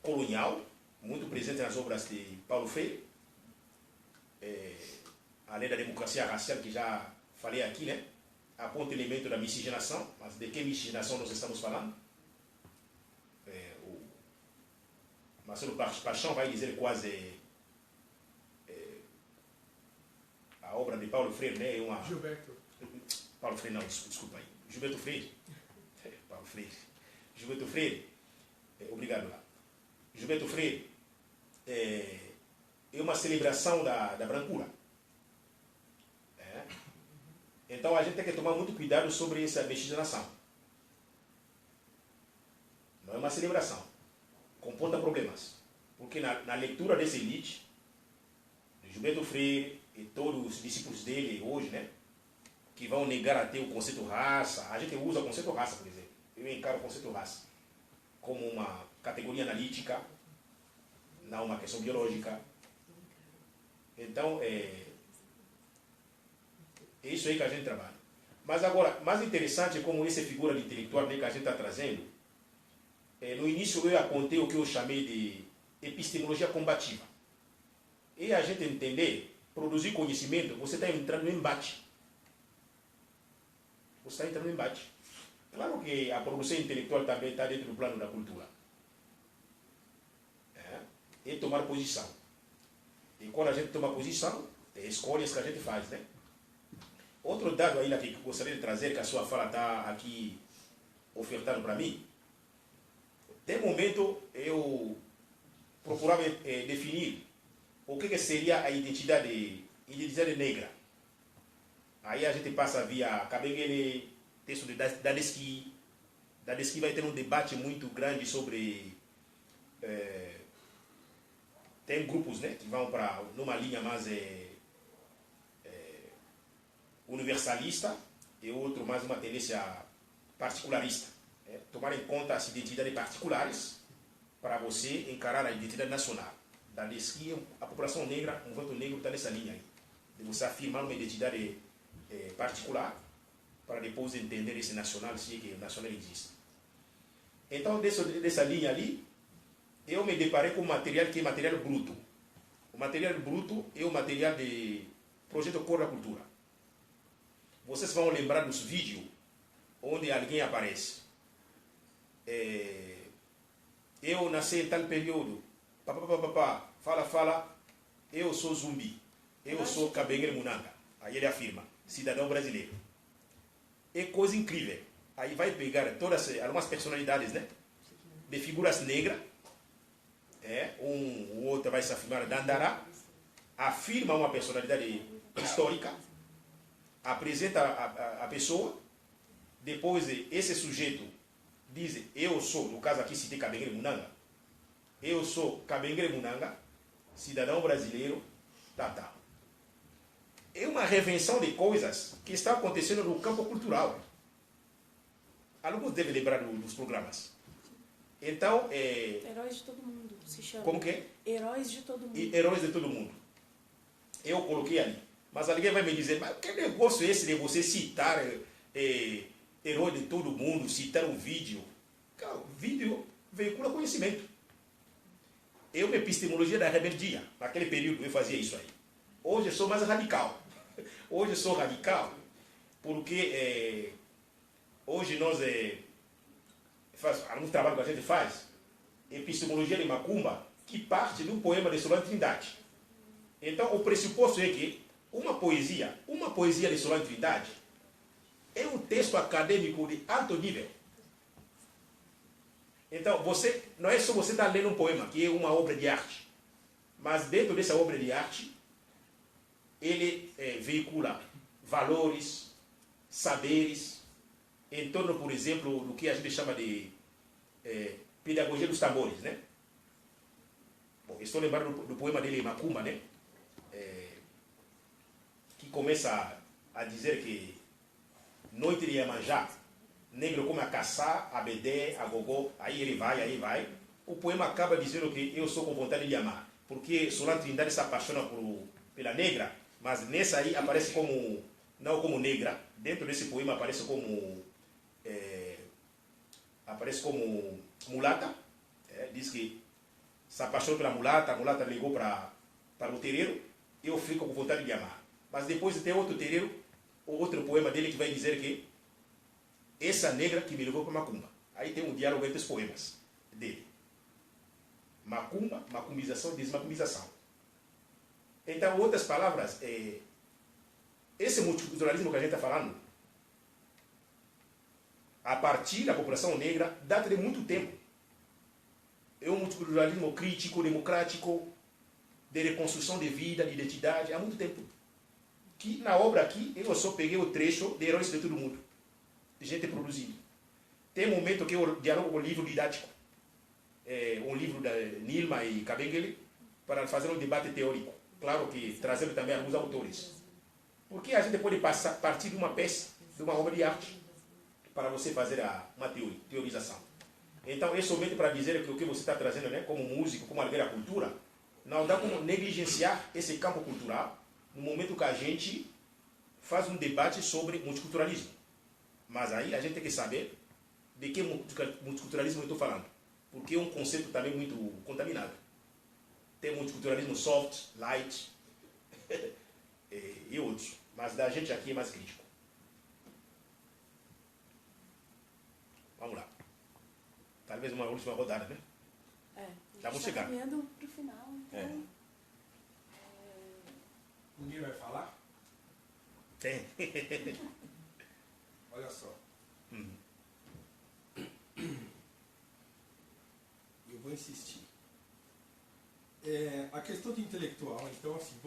Speaker 2: colonial, muito presente nas obras de Paulo Freire, além da democracia racial que já falei aqui, né? Aponta elemento da miscigenação, mas de que miscigenação nós estamos falando? O Marcelo Paixão vai dizer quase a obra de Paulo Freire, né? É uma...
Speaker 3: Gilberto.
Speaker 2: Paulo Freire, não, desculpa aí. Gilberto Freire. Paulo Freire. Gilberto Freire. Obrigado lá. Gilberto Freire é uma celebração da brancura. Então a gente tem que tomar muito cuidado sobre essa miscigenação. Não é uma celebração. Comporta problemas. Porque na leitura dessa elite, de Gilberto Freire e todos os discípulos dele hoje, né, que vão negar até o conceito raça, a gente usa o conceito raça, por exemplo. Eu encaro o conceito raça como uma categoria analítica, não uma questão biológica. Então, é isso aí que a gente trabalha. Mas agora, mais interessante é como essa figura de intelectual que a gente está trazendo. No início eu apontei o que eu chamei de epistemologia combativa. E a gente entender, produzir conhecimento, você está entrando no embate. Você está entrando no embate. Claro que a produção intelectual também está dentro do plano da cultura. E tomar posição. E quando a gente toma posição, tem escolhas que a gente faz, né? Outro dado aí que eu gostaria de trazer, que a sua fala está aqui ofertando para mim. Tem momento eu procurava definir o que seria a identidade negra. Aí a gente passa via Kabengele, texto de Dadeski. Dadeski vai ter um debate muito grande sobre... tem grupos, né, que vão para numa linha mais universalista e outro mais uma tendência particularista. Tomar em conta as identidades particulares para você encarar a identidade nacional. Dadeski, a população negra, o movimento negro está nessa linha aí, de você afirmar uma identidade particular para depois entender esse nacional, se que o nacional existe. Então, dessa linha ali, eu me deparei com um material que é material bruto. O material bruto é o material de projeto Cor da Cultura. Vocês vão lembrar dos vídeos onde alguém aparece. Eu nasci em tal período, fala, eu sou zumbi, eu sou Kabengele Munanga. Aí ele afirma, cidadão brasileiro. É coisa incrível. Aí vai pegar algumas personalidades, né, de figuras negras. O outro vai se afirmar Dandara, afirma uma personalidade histórica, apresenta a pessoa, depois esse sujeito diz, eu sou, no caso aqui citei Kabengele Munanga, eu sou Kabengele Munanga, cidadão brasileiro, tal. É uma revenção de coisas que está acontecendo no campo cultural. Alguns devem lembrar dos programas. Então,
Speaker 1: Heróis de todo mundo, se chama.
Speaker 2: como que é?
Speaker 1: Heróis de todo mundo.
Speaker 2: E heróis de todo mundo. Eu coloquei ali. Mas alguém vai me dizer, mas que negócio é esse de você citar herói de todo mundo, citar um vídeo? Cara, o vídeo veicula conhecimento. Eu, na epistemologia da rebeldia, naquele período eu fazia isso aí. Hoje eu sou mais radical. Hoje eu sou radical porque hoje nós algum trabalho que a gente faz, epistemologia de Macumba, que parte do poema de Solange Trindade. Então, o pressuposto é que uma poesia de Solange Trindade é um texto acadêmico de alto nível. Então, não é só você estar lendo um poema, que é uma obra de arte, mas dentro dessa obra de arte, ele veicula valores, saberes, em torno, por exemplo, do que a gente chama de pedagogia dos tambores, né? Bom, estou lembrando do poema dele, Macumba, né? Que começa a dizer que noite de Iemanjá, negro come a caçá, a bedé, a gogó, aí vai. O poema acaba dizendo que eu sou com vontade de amar, porque Solange Trindade se apaixona pela negra, mas nessa aí aparece não como negra, dentro desse poema aparece como mulata, diz que se apaixonou pela mulata, a mulata ligou para o terreiro, eu fico com vontade de amar. Mas depois tem outro terreiro, outro poema dele que vai dizer que essa negra que me levou para Macumba. Aí tem um diálogo entre os poemas dele. Macumba, macumbização, desmacumbização. Então, em outras palavras, esse multiculturalismo que a gente está falando, a partir da população negra, data de muito tempo. É um multiculturalismo crítico, democrático, de reconstrução de vida, de identidade, há muito tempo. Que na obra aqui, eu só peguei o trecho de Heróis de Todo Mundo, de gente produzindo. Tem um momento que eu dialogo com o livro didático, um livro da Nilma e Kabengele, para fazer um debate teórico. Claro que trazendo também alguns autores. Porque a gente pode partir de uma peça, de uma obra de arte, para você fazer uma teorização. Então, é somente para dizer que o que você está trazendo, né, como músico, como alguém da cultura, não dá como negligenciar esse campo cultural no momento que a gente faz um debate sobre multiculturalismo. Mas aí a gente tem que saber de que multiculturalismo eu estou falando. Porque é um conceito também muito contaminado. Tem multiculturalismo soft, light e outros. Mas da gente aqui é mais crítico. Vamos lá. Talvez uma última rodada, né? Estamos chegando.
Speaker 1: Caminhando para o final, então...
Speaker 3: Ninguém vai falar?
Speaker 2: Tem.
Speaker 3: Olha só. Eu vou insistir. A questão de intelectual, então, assim,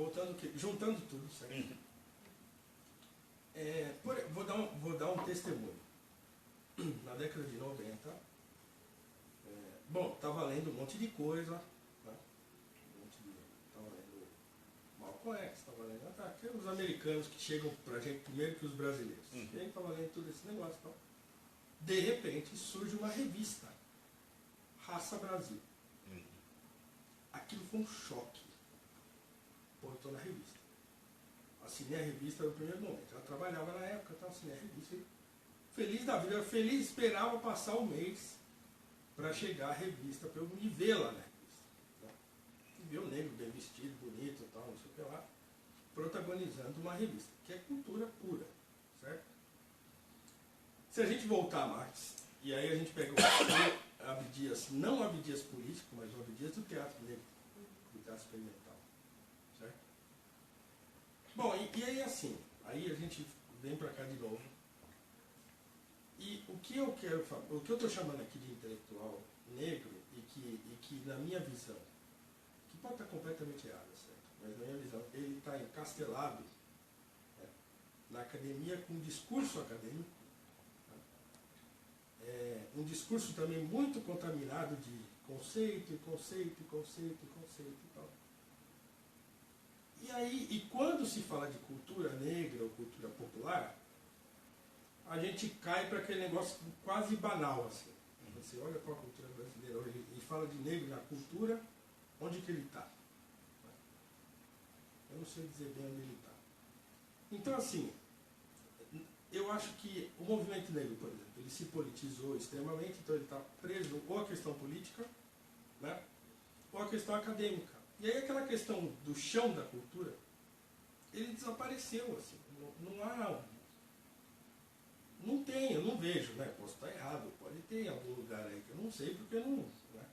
Speaker 3: juntando tudo, certo? Vou dar um testemunho. Na década de 90, estava lendo um monte de coisa, né? Estava lendo Malcolm X, estava lendo os americanos que chegam pra gente primeiro que os brasileiros. E aí estava lendo todo esse negócio e tal. De repente surge uma revista, Raça Brasil. Aquilo foi um choque. Pô, eu estou na revista. Assinei a revista no primeiro momento. Ela trabalhava na época, então assinei a revista. Feliz da vida, feliz, esperava passar o mês para chegar a revista, para eu me ver lá na revista. E ver o negro bem vestido, bonito e tal, não sei o que lá, protagonizando uma revista, que é cultura pura, certo? Se a gente voltar a Marx, e aí a gente pega o Abdias, não o Abdias político, mas o Abdias do teatro negro, do teatro experimental, certo? Bom, e aí assim, aí a gente vem para cá de novo. E o que eu quero falar, o que eu estou chamando aqui de intelectual negro, e que na minha visão, que pode estar completamente errada, certo? Mas na minha visão, ele está encastelado, né, na academia com um discurso acadêmico, né, um discurso também muito contaminado de conceito e tal. E aí, e quando se fala de cultura negra ou cultura popular, a gente cai para aquele negócio quase banal, assim. você olha para a cultura brasileira hoje e fala de negro na cultura, onde que ele está? Eu não sei dizer bem onde ele está. Então, assim, eu acho que o movimento negro, por exemplo, ele se politizou extremamente, então ele está preso ou à questão política, né, ou à questão acadêmica. E aí aquela questão do chão da cultura, ele desapareceu, assim, não há... Não tem, eu não vejo, né? Posso estar errado, pode ter em algum lugar aí que eu não sei porque eu não... Né?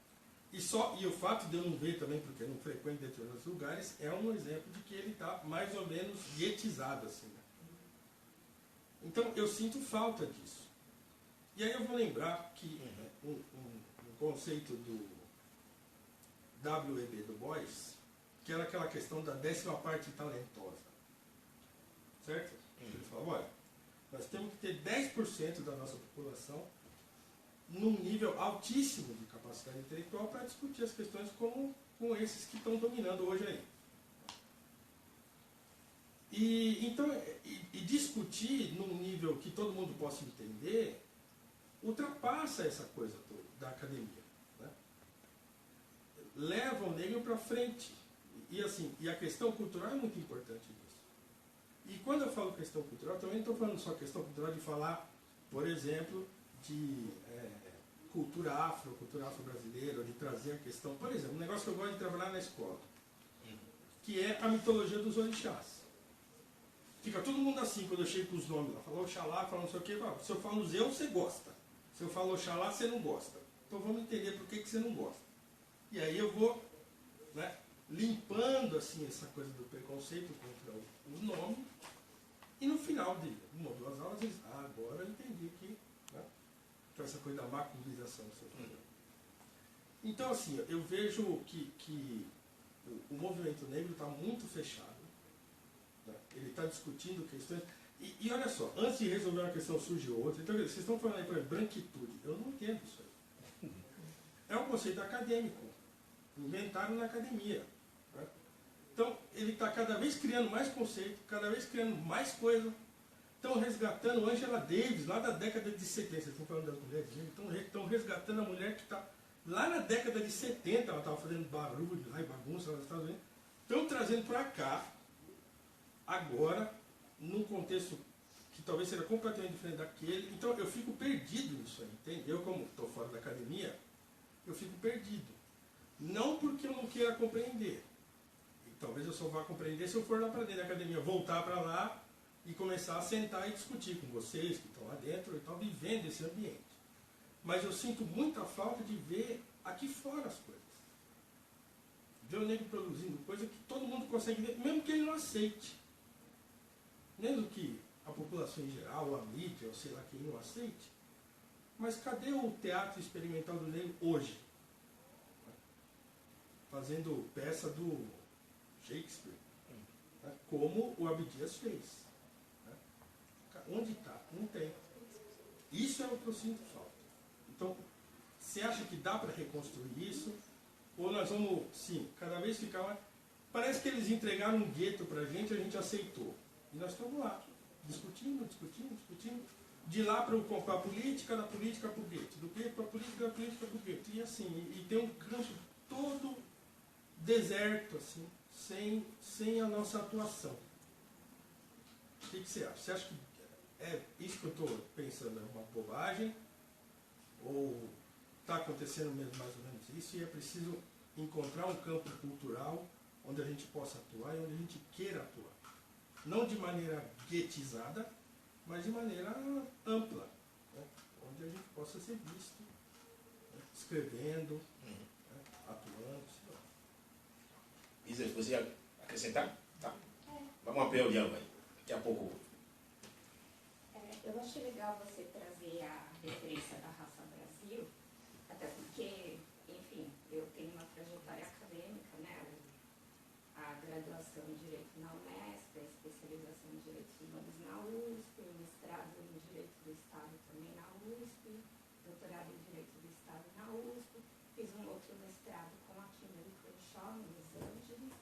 Speaker 3: E o fato de eu não ver também, porque eu não frequento determinados lugares, é um exemplo de que ele está mais ou menos guetizado, assim, né? Então eu sinto falta disso. E aí eu vou lembrar que um conceito do W.E.B. Du Bois, que era aquela questão da 10ª parte talentosa. Certo? Ele falava, olha, nós temos que ter 10% da nossa população num nível altíssimo de capacidade intelectual para discutir as questões como com esses que estão dominando hoje aí. E discutir num nível que todo mundo possa entender ultrapassa essa coisa toda da academia, né? Leva o negro para frente. E a questão cultural é muito importante nisso. E quando eu falo questão cultural, também não estou falando só questão cultural de falar, por exemplo, de cultura afro-brasileira, de trazer a questão, por exemplo, um negócio que eu gosto de trabalhar na escola, que é a mitologia dos orixás. Fica todo mundo assim quando eu chego com os nomes lá. Fala Oxalá, fala não sei o quê. Se eu falo Zeu, você gosta. Se eu falo Oxalá, você não gosta. Então vamos entender por que você não gosta. E aí eu vou, né, limpando assim, essa coisa do preconceito contra o nome. E no final de uma ou duas aulas, eles, agora eu entendi que... Né, então essa coisa da maculização. Então assim, eu vejo que o movimento negro está muito fechado. Ele está discutindo questões. E olha só, antes de resolver uma questão surge outra. Então, vocês estão falando aí, por exemplo, branquitude. Eu não entendo isso aí. É um conceito acadêmico, inventado na academia. Né? Então, ele está cada vez criando mais conceito, cada vez criando mais coisa. Estão resgatando Angela Davis, lá da década de 70. Vocês estão falando das mulheres, estão resgatando a mulher que está lá na década de 70. Ela estava fazendo barulho, bagunça lá nos Estados Unidos. Estão trazendo para cá. Agora, num contexto que talvez seja completamente diferente daquele, então eu fico perdido nisso aí, entende? Eu, como estou fora da academia, eu fico perdido. Não porque eu não queira compreender. E talvez eu só vá compreender se eu for lá para dentro da academia, voltar para lá e começar a sentar e discutir com vocês que estão lá dentro e tal, vivendo esse ambiente. Mas eu sinto muita falta de ver aqui fora as coisas. Ver o negro produzindo coisa que todo mundo consegue ver, mesmo que ele não aceite. Mesmo que a população em geral, a mídia, ou sei lá quem não aceite, mas cadê o teatro experimental do negro hoje? Fazendo peça do Shakespeare, né? Como o Abdias fez. Né? Onde está? Não tem. Isso é o que eu sinto falta. Então, você acha que dá para reconstruir isso? Ou nós vamos, sim, cada vez ficar mais... Parece que eles entregaram um gueto para a gente aceitou. E nós estamos lá, discutindo. De lá para a política, da política para o gueto. Do gueto para a política, da política para o gueto. E assim, e tem um campo todo deserto, assim, sem a nossa atuação. O que você acha? Você acha que isso que eu estou pensando é uma bobagem? Ou está acontecendo mesmo mais ou menos isso? E é preciso encontrar um campo cultural onde a gente possa atuar e onde a gente queira atuar. Não de maneira guetizada, mas de maneira ampla, né? Onde a gente possa ser visto, né? Escrevendo, né? Atuando.
Speaker 2: Isa, você ia acrescentar? Tá. Vamos apoiar o diálogo aí. Daqui a pouco.
Speaker 7: Eu achei legal você trazer a referência da Raça Brasil, até porque, enfim, eu tenho uma trajetória acadêmica, né? A graduação em Direito na Unesp, a especialização em Direitos Humanos na USP, o mestrado em Direito do Estado também na USP, doutorado em Direito do Estado na USP, fiz um outro mestrado com a Kimberly Crenshaw, em Los Angeles,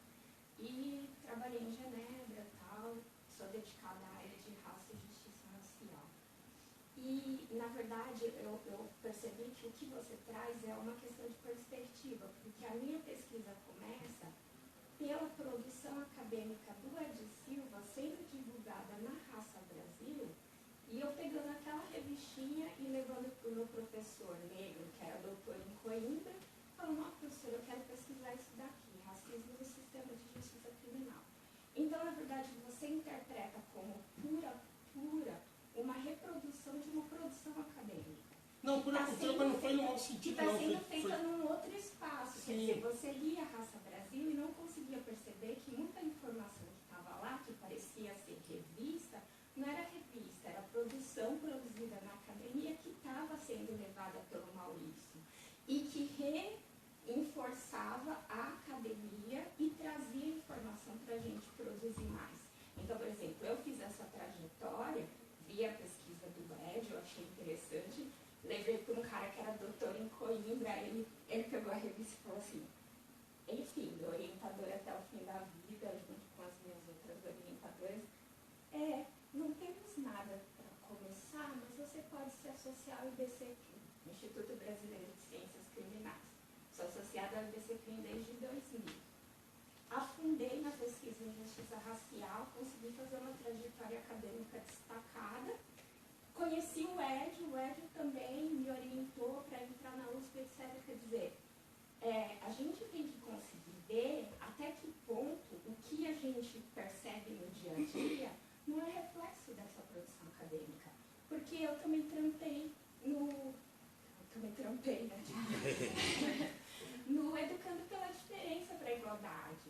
Speaker 7: e trabalhei em Genebra e tal, sou dedicada à área de raça e justiça racial. E na verdade, eu percebi que o que você traz é uma questão de perspectiva, porque a minha pesquisa começa pela produção acadêmica do Ed Silva sendo divulgada na Raça Brasil, e eu pegando aquela revistinha e levando para o meu professor negro, que era doutor em Coimbra, falando, ó, professor, eu quero pesquisar isso daqui, racismo no sistema de justiça criminal. Então, na verdade, você interpreta como pura uma reprodução de uma produção acadêmica.
Speaker 3: Não, por exemplo, mas não foi no mau sentido,
Speaker 7: que está
Speaker 3: não.
Speaker 7: sendo feita num outro espaço.
Speaker 3: Sim.
Speaker 7: Quer dizer, você lia a Raça Brasil e não conseguia perceber que muita informação que estava lá, que parecia ser revista, não era revista, era produção produzida na academia que estava sendo levada pelo Maurício. E que reforçava a academia e trazia informação para a gente produzir mais. Então, por exemplo, eu fiz essa trajetória, vi a pesquisa do Ed, eu achei interessante, levei para um cara que era doutor em Coimbra, ele pegou a revista e falou assim, enfim, orientadora até o fim da vida, junto com as minhas outras orientadoras, não temos nada para começar, mas você pode se associar ao IBCCRIM, Instituto Brasileiro de Ciências Criminais. Sou associada ao IBCCRIM desde 2000. Afundei na pesquisa em justiça racial, consegui fazer uma trajetória acadêmica destacada. Conheci o Ed também me orientou para entrar na USP, etc. Quer dizer, a gente tem que conseguir ver até que ponto o que a gente percebe no dia a dia não é reflexo dessa produção acadêmica. Porque eu também trampei no Educando pela Diferença para a Igualdade.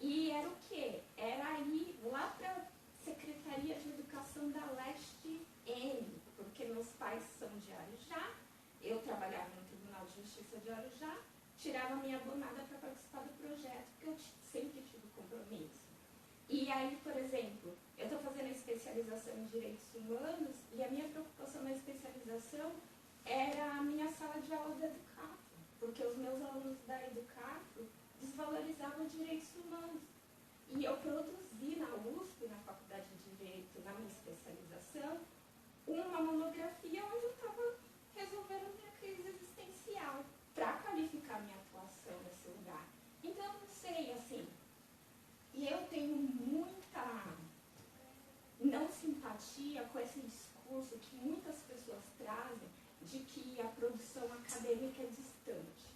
Speaker 7: E era o quê? Era ir lá para a Secretaria de Educação da Leste N, porque meus pais são de Arujá, eu trabalhava no Tribunal de Justiça de Arujá, tirava minha abonada para participar do projeto, porque eu sempre tive compromisso. E aí, por exemplo, eu estou fazendo a especialização em Direitos Humanos e a minha preocupação na especialização era a minha sala de aula da Educafro, porque os meus alunos da Educafro desvalorizavam direitos humanos. E eu produzi na USP, na Faculdade de Direito, na minha especialização, uma monografia onde eu estava resolvendo minha crise existencial para qualificar minha atuação nesse lugar. Então, eu não sei, assim, e eu tenho muita não simpatia com esse discurso que muitas pessoas trazem de que a produção acadêmica é distante.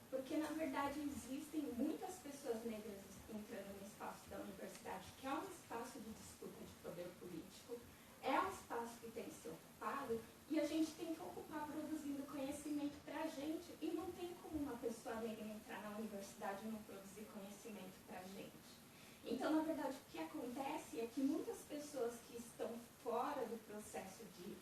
Speaker 7: Porque, na verdade, existem muitas pessoas negras entrando no espaço da universidade, que é um espaço de disputa de poder político, é um espaço que tem que ser ocupado, e a gente tem que ocupar produzindo conhecimento para a gente, e não tem como uma pessoa negra entrar na universidade e não produzir conhecimento para a gente. Então, na verdade, o que acontece é que muitas pessoas que estão fora do processo de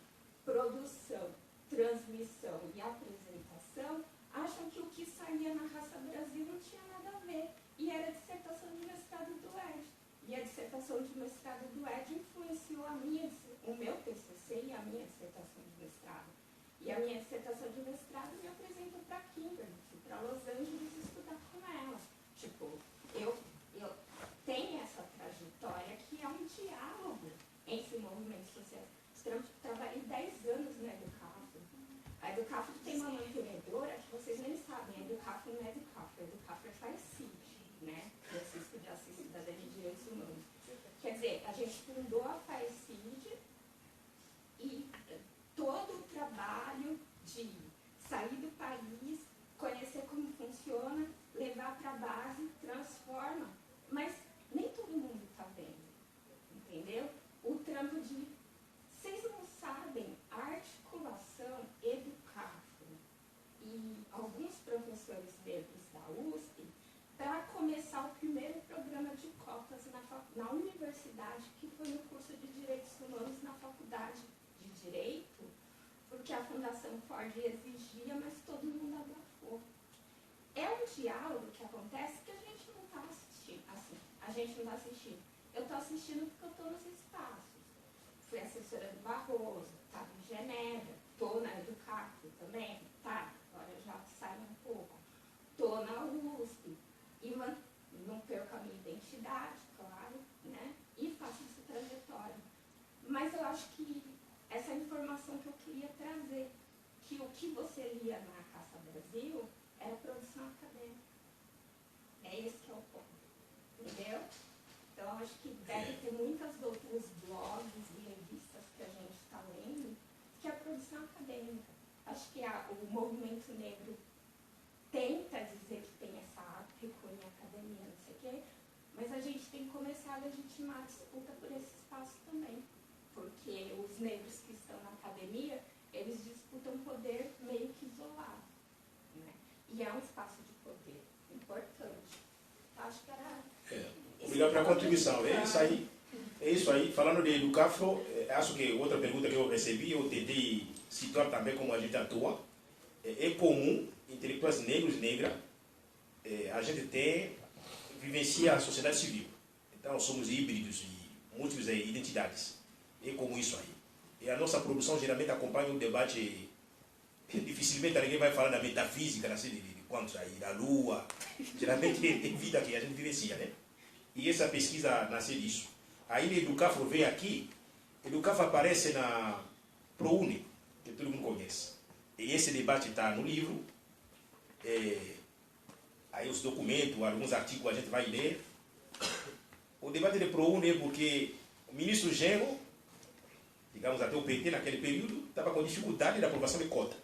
Speaker 7: produção, transmissão e apresentação acham que o que saía na Raça Brasil não tinha nada a ver. E era a dissertação de mestrado do Ed. E a dissertação de mestrado do Ed influenciou o meu TCC e a minha dissertação de mestrado. E a minha dissertação de mestrado me apresentou para Kimberly, fui para Los Angeles estudar com ela. Tipo, eu tenho essa trajetória que é um diálogo entre movimentos sociais. Trabalhei 10 anos na Educafro. A Educafro tem uma mantenedora que vocês nem sabem, a Educafro não é Educafro, a Educafro é FAECID, né? Francisco de Assis, Cidadania e Direitos Humanos. Quer dizer, a gente fundou a FAECID e todo o trabalho de sair do país, conhecer como funciona, levar para a base, transforma, mas nem todo mundo está vendo, entendeu? O trampo de... Vocês não sabem, a articulação Educafro e alguns professores negros da USP, para começar o primeiro programa de cotas na universidade, que foi no curso de Direitos Humanos na Faculdade de Direito, porque a Fundação Ford exigia, mas todo mundo abafou. É um diálogo que acontece que a gente não está assistindo. Assim, a gente não está assistindo. Eu estou assistindo porque eu estou nos espaços. Fui assessora do Barroso, estava em Genebra, estou na Educafro também, tá, agora já saio um pouco. Estou na USP e não perco a minha identidade, claro, né? E faço essa trajetória. Mas eu acho que essa informação que eu queria trazer, que o que você lia na Raça Brasil era produção acadêmica. É esse que é o ponto, entendeu? Então, acho que deve ter muitas outros blogs e revistas que a gente está lendo, que é a produção acadêmica. Acho que o movimento negro tenta dizer que tem essa recunha academia, não sei o quê, mas a gente tem que começar a legitimar a disputa por esse espaço também. Porque os negros que estão na academia, eles disputam poder meio que isolado. Né? E é um espaço de poder importante. Acho que era...
Speaker 2: Obrigado pela contribuição. É isso aí. Falando de Educafro, acho que outra pergunta que eu recebi, eu tentei situar também como a gente atua. É comum, intelectuais negros e negras, a gente vivencia a sociedade civil. Então, somos híbridos e múltiplas identidades. É comum isso aí. E a nossa produção geralmente acompanha um debate. Dificilmente alguém vai falar da metafísica, assim, de quantos aí, da lua. Geralmente é vida que a gente vivencia, né? E essa pesquisa nasceu disso. Aí o Educafro veio aqui, Educafro aparece na ProUni, que todo mundo conhece. E esse debate está no livro. Aí os documentos, alguns artigos a gente vai ler. O debate de ProUni é porque o ministro Genro, digamos até o PT naquele período, estava com dificuldade da aprovação de cota.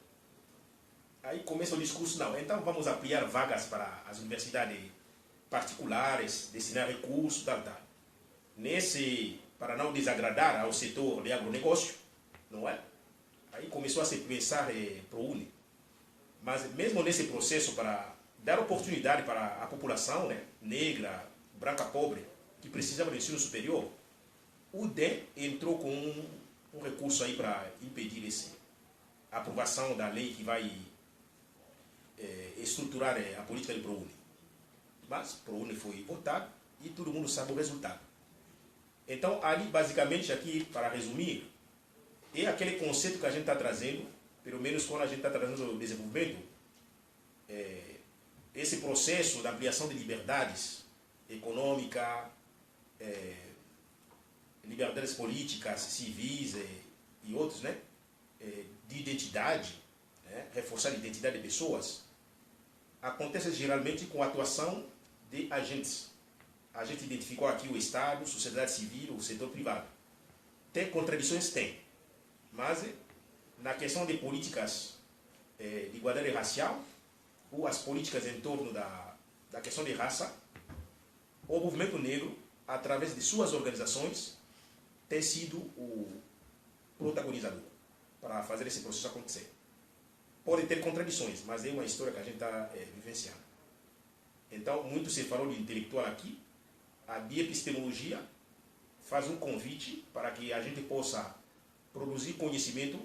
Speaker 2: Aí começa o discurso, não, então vamos ampliar vagas para as universidades particulares, destinar recursos, tal. Para não desagradar ao setor de agronegócio, não é? Aí começou a se pensar ProUni. Mas mesmo nesse processo, para dar oportunidade para a população, né, negra, branca, pobre, que precisava do ensino superior, o DEM entrou com um recurso aí para impedir a aprovação da lei que vai estruturar a política de ProUni. Mas ProUni foi votado e todo mundo sabe o resultado. Então, ali, basicamente, aqui, para resumir, é aquele conceito que a gente está trazendo, pelo menos quando a gente está trazendo o desenvolvimento, esse processo da ampliação de liberdades econômica, liberdades políticas, civis e outros, né? De identidade, né? Reforçar a identidade de pessoas, acontece geralmente com a atuação de agentes. A gente identificou aqui o Estado, a sociedade civil, o setor privado. Tem contradições? Tem. Mas, na questão de políticas de igualdade racial, ou as políticas em torno da questão de raça, o movimento negro, através de suas organizações, tem sido o protagonizador para fazer esse processo acontecer. Pode ter contradições, mas é uma história que a gente está vivenciando. Então, muito se falou de intelectual aqui. A bioepistemologia faz um convite para que a gente possa produzir conhecimento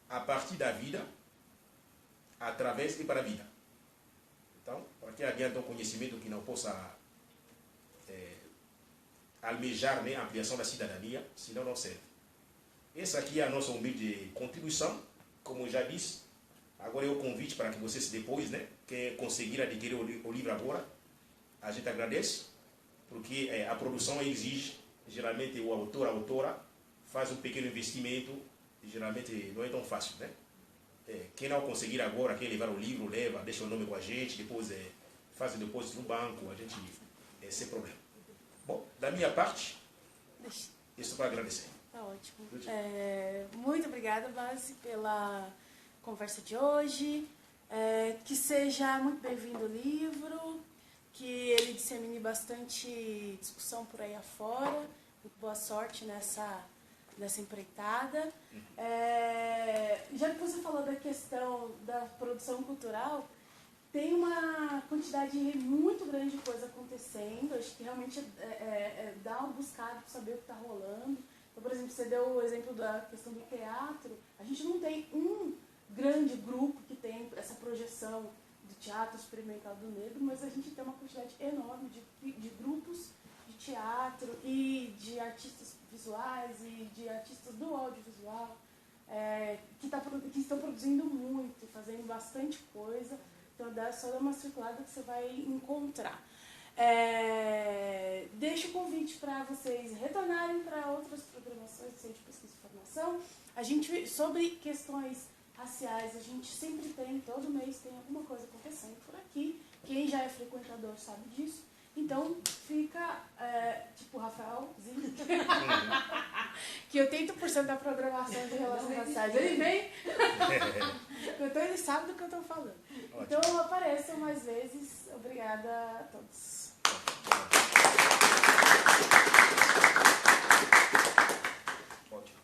Speaker 2: a partir da vida, através e para a vida. Então, para que adianta um conhecimento que não possa almejar, né, a ampliação da cidadania, senão não serve. Essa aqui é a nossa humilde contribuição. Como eu já disse, agora é o convite para que vocês depois, né, que conseguir adquirir o livro agora, a gente agradece, porque a produção exige, geralmente o autor, a autora, faz um pequeno investimento, e geralmente não é tão fácil, né? Quem não conseguir agora, quer levar o livro, leva, deixa o nome com a gente, depois faz o depósito no banco, a gente, sem problema. Bom, da minha parte, isso para agradecer.
Speaker 1: Tá ótimo. Muito obrigada, Basi, pela conversa de hoje. Que seja muito bem-vindo o livro, que ele dissemine bastante discussão por aí afora. Muito boa sorte nessa empreitada. Já que você falou da questão da produção cultural, tem uma quantidade muito grande de coisa acontecendo. Acho que realmente dá uma buscada para saber o que está rolando. Então, por exemplo, você deu o exemplo da questão do teatro. A gente não tem um grande grupo que tem essa projeção do teatro experimental do negro, mas a gente tem uma quantidade enorme de grupos de teatro e de artistas visuais e de artistas do audiovisual que estão produzindo muito, fazendo bastante coisa. Então, só dá uma circulada que você vai encontrar. Deixa o convite convite para vocês retornarem para outras programações do Centro de Pesquisa e Formação. A gente, sobre questões raciais, a gente sempre tem, todo mês tem alguma coisa acontecendo por aqui. Quem já é frequentador sabe disso. Então, fica, tipo o Rafaelzinho, que 80% da programação de relações raciais, ele vem, então ele sabe do que eu estou falando.
Speaker 2: Ótimo.
Speaker 1: Então, apareçam mais vezes. Obrigada a todos.
Speaker 2: Ótimo.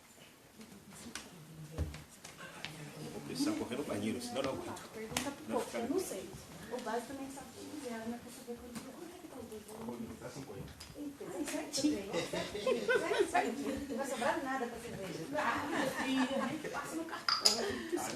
Speaker 2: Vou precisar correr no banheiro, senão não aguento.
Speaker 1: Pergunta pro povo, eu não sei. O Base também sabe dizer, a Ana quer saber quando é que tá o desenho.
Speaker 2: Tá 50.
Speaker 4: Ai, certinho. Certinho. Não vai sobrar nada para cerveja.
Speaker 1: Ah, minha filha, nem que passa no cartão.
Speaker 2: Ah,